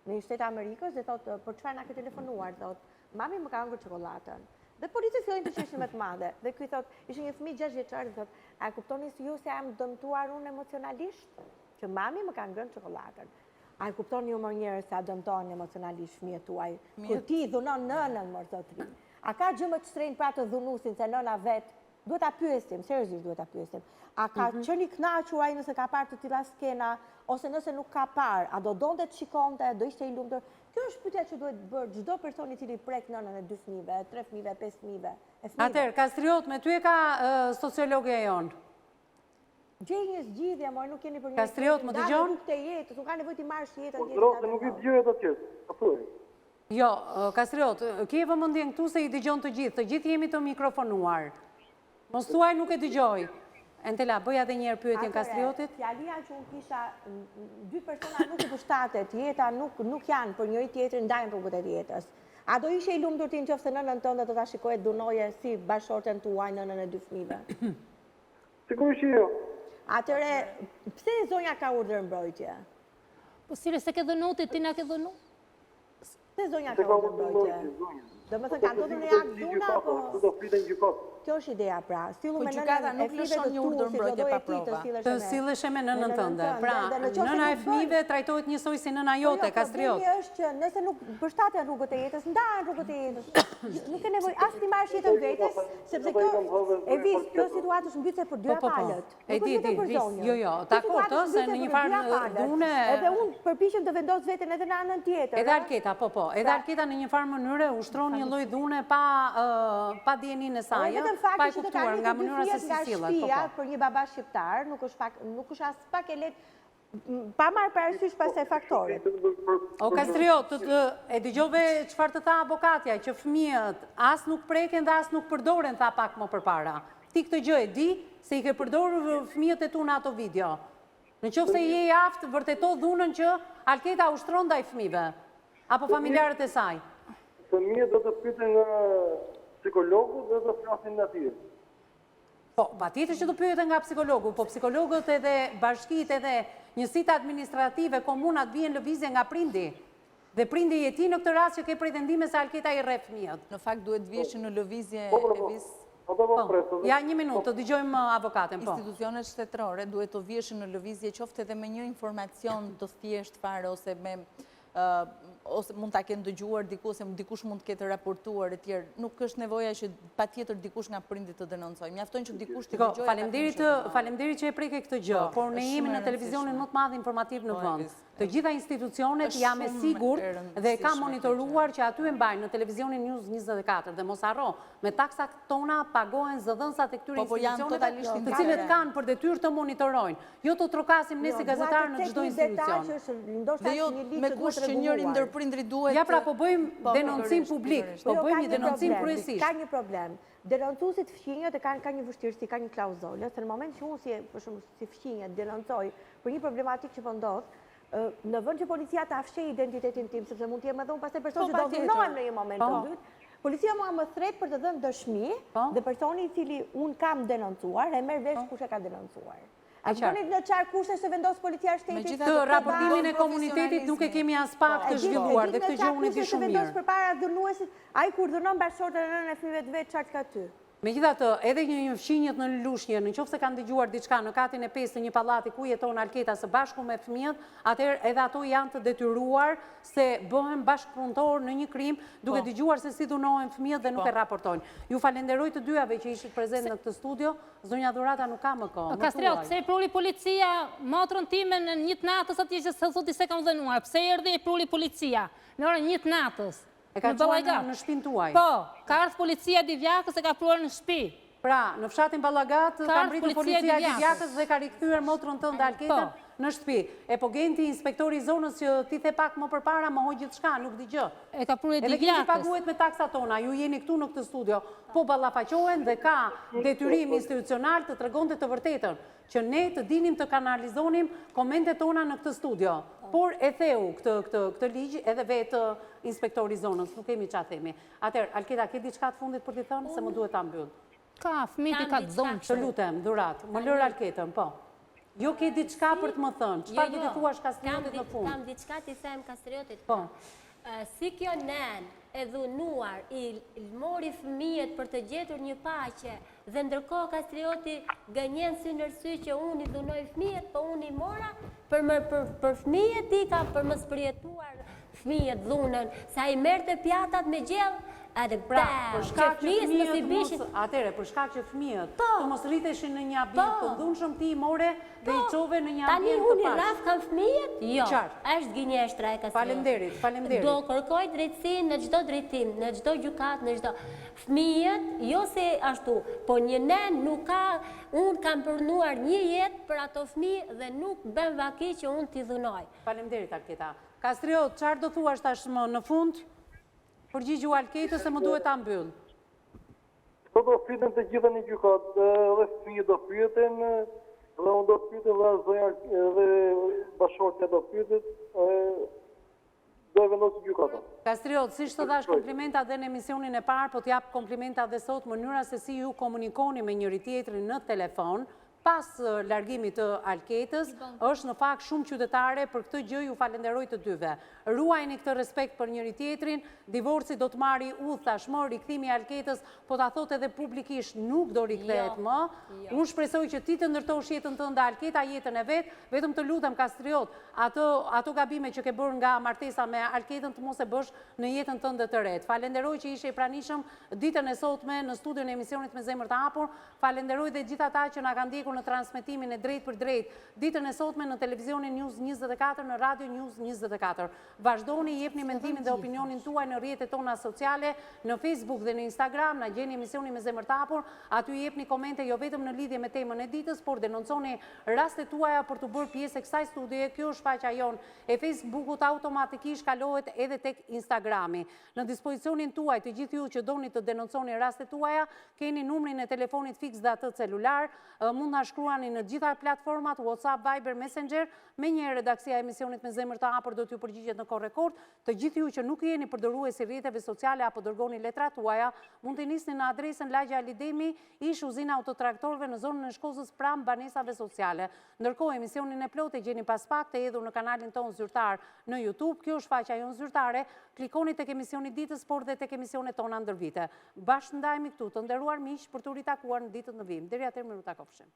në një shtet Amerikës dhe thotë për çfarë na ke telefonuar, thotë mami më ka hëngur çokoladën. Dhe policët fillojnë të qeshin më të madhe. Dhe ky thotë, ishte një fëmijë 6 vjeçar, thotë, a kuptoni si ju se jam dëmtuar unë emocionalisht? Që mami më ka ngrënë çokoladën. A kuptoni ju më njerëz se a dëmtohen emocionalisht fëmijët tuaj? Kur ti dhunon nënën më zotri. A ka gjë më të shtrenjtë pra të dhunusin se nëna vet? Duhet ta pyesim, seriozisht duhet ta pyesim. A ka qenë i kënaqur ai nëse ka parë të tilla skena ose nëse nuk ka parë, a do donte të shikonte, do ishte i lumtur? Kjo është pyetja që duhet bërë çdo person i cili prek nënën e 2 fëmijëve, 3 fëmijëve, 5 fëmijëve. Atëherë, Kastriot, me ty e ka sociologja jon. Gjej një zgjidhje, mor nuk keni për një. Kastriot, më dëgjon? Nuk të jetë, nuk ka nevojë të marrësh jetën tjetër. Po, nuk i dëgjoj ato tjetër. Apo. Jo, Kastriot, ke vëmendjen këtu se i dëgjon të gjithë jemi të mikrofonuar. Mos thuaj nuk e dëgjoj. Entela, bëja edhe një herë pyetjen Kastriotit. Fjalia që unë kisha, 2 persona nuk i përshtatet, jeta nuk janë për njëri tjetrin, ndajnë rrugët e jetës. A do ishe i lumtur ti nëse nënën tënde do ta shikoje dunoje si bashkëshorten tuaj, nënën e 2 fëmijëve? Sigurisht jo. Atëre, pse zonja ka urdhër mbrojtje? Po sire se ke dhënu ti na ke dhënu? Se zonja ka urdhërojtje. Do më thënë, ka ndodhur në akt dhuna, po... Do flitë në gjykatë. Kjo është ideja, pra. Po gjykata nuk lëshon një urdhër mbrojtje pa prova. Të sillesh me nënën tënde. Pra, nëna e fëmijëve trajtohet njësoj si nëna jote, Kastriot. Problemi është që nëse nuk përshtaten rrugët e jetës, ndahen rrugët e jetës. Nuk e nevojë as ti marrësh jetën vetes, sepse kjo situatë është mbytse për dyra palët. E di, jo, dakord, se në një farë dhune... Edhe unë përpiqem të vendos veten edhe në anën tjetër. Edhe Alketa, edhe Alketa në një farë mënyre ushtron një lloj dhune pa dijenin e saj, pa e kuptuar nga mënyra se si sillet. Për një baba shqiptar nuk është as pak e lehtë pa marrë parasysh pastaj faktorët. O Kastriot, e dëgjove çfarë të tha avokatja, që fëmijët as nuk preken dhe as nuk përdoren, tha pak më përpara. Ti këtë gjë e di se i ke përdorur fëmijët e tu në ato video. Në qoftë se je i aftë, vërteto dhunën që Alketa ushtron ndaj fëmijëve apo familjarët e saj. Fëmijët do të pyeten nga psikologu dhe do të flasin në atyre. Po, patjetër që do pyeten nga psikologu, po psikologët edhe bashkitë edhe njësitë administrative, komunat vjen lëvizje nga prindi. Dhe prindi je ti në këtë rast që ke pretendime se Alketa i rreh fëmijët. Në fakt duhet vjeshin në lëvizje ja, një minutë, të dëgjojmë avokatën, po. Institucionet shtetërore duhet të vjeshin në lëvizje qoftë edhe me një informacion të thjesht fare ose me ose mund ta kenë dëgjuar diku, ose dikush mund të ketë raportuar e tjerë. Nuk është nevoja që patjetër dikush nga prindit të denoncojë. Mjafton që dikush të dëgjojë. Faleminderit që e preke këtë gjë, por ne jemi në televizionin më të madh informativ në vend. Të gjitha institucionet jam e sigurt dhe ka monitoruar që aty e mbajnë në televizionin News 24 dhe mos harro, me taksat tona pagohen zëdhënësat e këtyre institucioneve, të cilët kanë për detyrë të monitorojnë. Jo të trokasim ne si gazetarë në çdo institucion. Dhe jo me kusht që njëri ndër prindrit duhet... Ja pra po bëjmë denoncim publik, po bëjmë një denoncim kryesisht. Ka një problem. Denoncuesit fqinjët ka një vështirësi, ka një klauzolë, se në moment që unë si fqinjët denoncoj për një problematik që po ndodh, në vend që policia ta afshej identitetin tim, sepse mund të jem edhe unë pastaj person që do vinohem në një moment të dytë, policia mua më thret për të dhënë dëshmi dhe personi i cili unë kam denoncuar e merr vesh kush e ka denoncuar. A bëni në çfarë kushte se vendos policia shtetit? Të raportimin e komunitetit nuk e kemi as pak të zhvilluar dhe këtë gjë unë e di shumë mirë. Vendos përpara dhunuesit, ai kur dhunon bashkëshortën e nënën e fëmijëve të vet, çfarë ka ty? Megjithatë, edhe një fqinjët në Lushnjë, në qoftë se kanë dëgjuar diçka në katin e 5 të një pallati ku jeton Alketa së bashku me fëmijët, atëherë edhe ato janë të detyruar se bëhen bashkëpunëtor në një krim, duke dëgjuar se si dhunohen fëmijët dhe nuk e raportojnë. Ju falenderoj të dyave që ishit prezent në këtë studio. Zonja Dhurata nuk ka më kohë. Kastriot, pse e pruli policia motrën time në 1 natës atje që se thotë se kam dhënuar? Pse erdhi e pruli policia në orën 1 natës? E ka quar në shpinë tuaj? Po, ka ardhur policia Divjakës e ka pruar në shtëpi. Pra, në fshatin Ballagat ka mbritur policia Divjakës dhe ka rikthyer motrën tënde Alketën në shtëpi. E po genti inspektori i zonës që ti the pak më përpara më hoq gjithçka, nuk dëgjoj. E ka pruar Divjakës. Edhe keni paguhet me taksat tona, ju jeni këtu në këtë studio, po ballafaqohen dhe ka detyrim institucional të tregonte të vërtetën, që ne të dinim të kanalizonim komentet tona në këtë studio. Por e theu këtë ligj edhe vetë inspektori zonës, nuk kemi çfarë themi. Atëherë, Alketa, ke diçka të fundit për t'i thënë se më duhet ta mbyll? Ka, fëmijët ka të zonë. Të lutem, Dhurat, më lër Alketën, po. Jo ke diçka për të më thënë, çfarë do të thuash Kastriotit në fund? Kam diçka t'i them Kastriotit. Po. Si kjo nen e dhunuar i mori fëmijët për të gjetur një paqe dhe ndërkohë Kastrioti gënjen sy në sy që unë i dhunoj fëmijët, po unë i mora për fëmijët i ka për më spërjetuar fëmijët dhunën, sa i merrte pjatat me gjellë, për shkak që fëmijët të mos rriteshin në një ambient të dhunshëm, ti i more dhe i çove në një ambient të paqë. Tani unë i rraf kam fëmijët? Jo, është gënjeshtra e Kastriot. Faleminderit. Do kërkoj drejtësinë në çdo drejtim, në çdo gjykatë, në çdo. Fëmijët, jo se ashtu, po një nen nuk ka, unë kam përnuar një jetë për ato fëmijë dhe nuk bën vaki që unë t'i dhunoj. Faleminderit Alketa. Kastriot, çfarë do thuash tashmë në fund? Përgjigju Alketës se më duhet ta mbyll. Këto do pyeten të gjitha në gjykatë, dhe fëmijët do pyeten, dhe unë do pyeten, dhe zonja dhe bashkëshortja do pyetet, do e vendosë gjykata. Kastriot, siç të dash komplimenta dhe në emisionin e parë, po t'jap komplimenta dhe sot mënyra se si ju komunikoni me njëri tjetrin në telefon, Pas largimit të Alketës, është në fakt shumë qytetare për këtë gjë ju falenderoj të dyve. Ruajni këtë respekt për njëri tjetrin, divorci do të marri udhë tashmë, rikthimi i Alketës, po ta thot edhe publikisht nuk do rikthehet më. Unë shpresoj që ti të ndërtosh jetën tënde, Alketa jetën e vet, vetëm të lutem Kastriot, ato gabime që ke bërë nga martesa me Alketën të mos e bësh në jetën tënde të ret. Falenderoj që ishe i pranishëm ditën e sotme në studion e emisionit Me Zemër të Hapur. Falenderoj dhe gjithë ata që na kanë ndjekur në transmetimin e drejt për drejt ditën e sotme në televizionin News 24, në Radio News 24. Vazhdoni, jepni mendimin dhe opinionin tuaj në rrjetet tona sociale, në Facebook dhe në Instagram, na gjeni emisionin Me Zemër të Hapur, aty jepni komente jo vetëm në lidhje me temën e ditës, por denonconi rastet tuaja për të bërë pjesë e kësaj studie. Kjo është faqja jon e Facebookut, automatikisht kalohet edhe tek Instagrami. Në dispozicionin tuaj të gjithë ju që doni të denonconi rastet tuaja, keni numrin e telefonit fiks dhe atë celular, mund na shkruani në gjitha platformat, WhatsApp, Viber, Messenger, me një redaksia e emisionit Me Zemër të Hapur do t'ju përgjigjet në kohë rekord. Të gjithë ju që nuk jeni përdoruesi rrjeteve sociale apo dërgoni letrat tuaja, mund të nisni në adresën Lagja Alidemi, ish uzina autotraktorëve në zonën e Shkozës pranë banesave sociale. Ndërkohë emisionin e plot e gjeni pas pak të hedhur në kanalin tonë zyrtar në YouTube. Kjo është faqja jonë zyrtare. Klikoni tek emisioni ditës, por dhe tek emisionet tona ndër vite. Bashkë ndajemi këtu, të nderuar miq, për të ritakuar në ditët në vim. Deri atëherë, miru takofshim.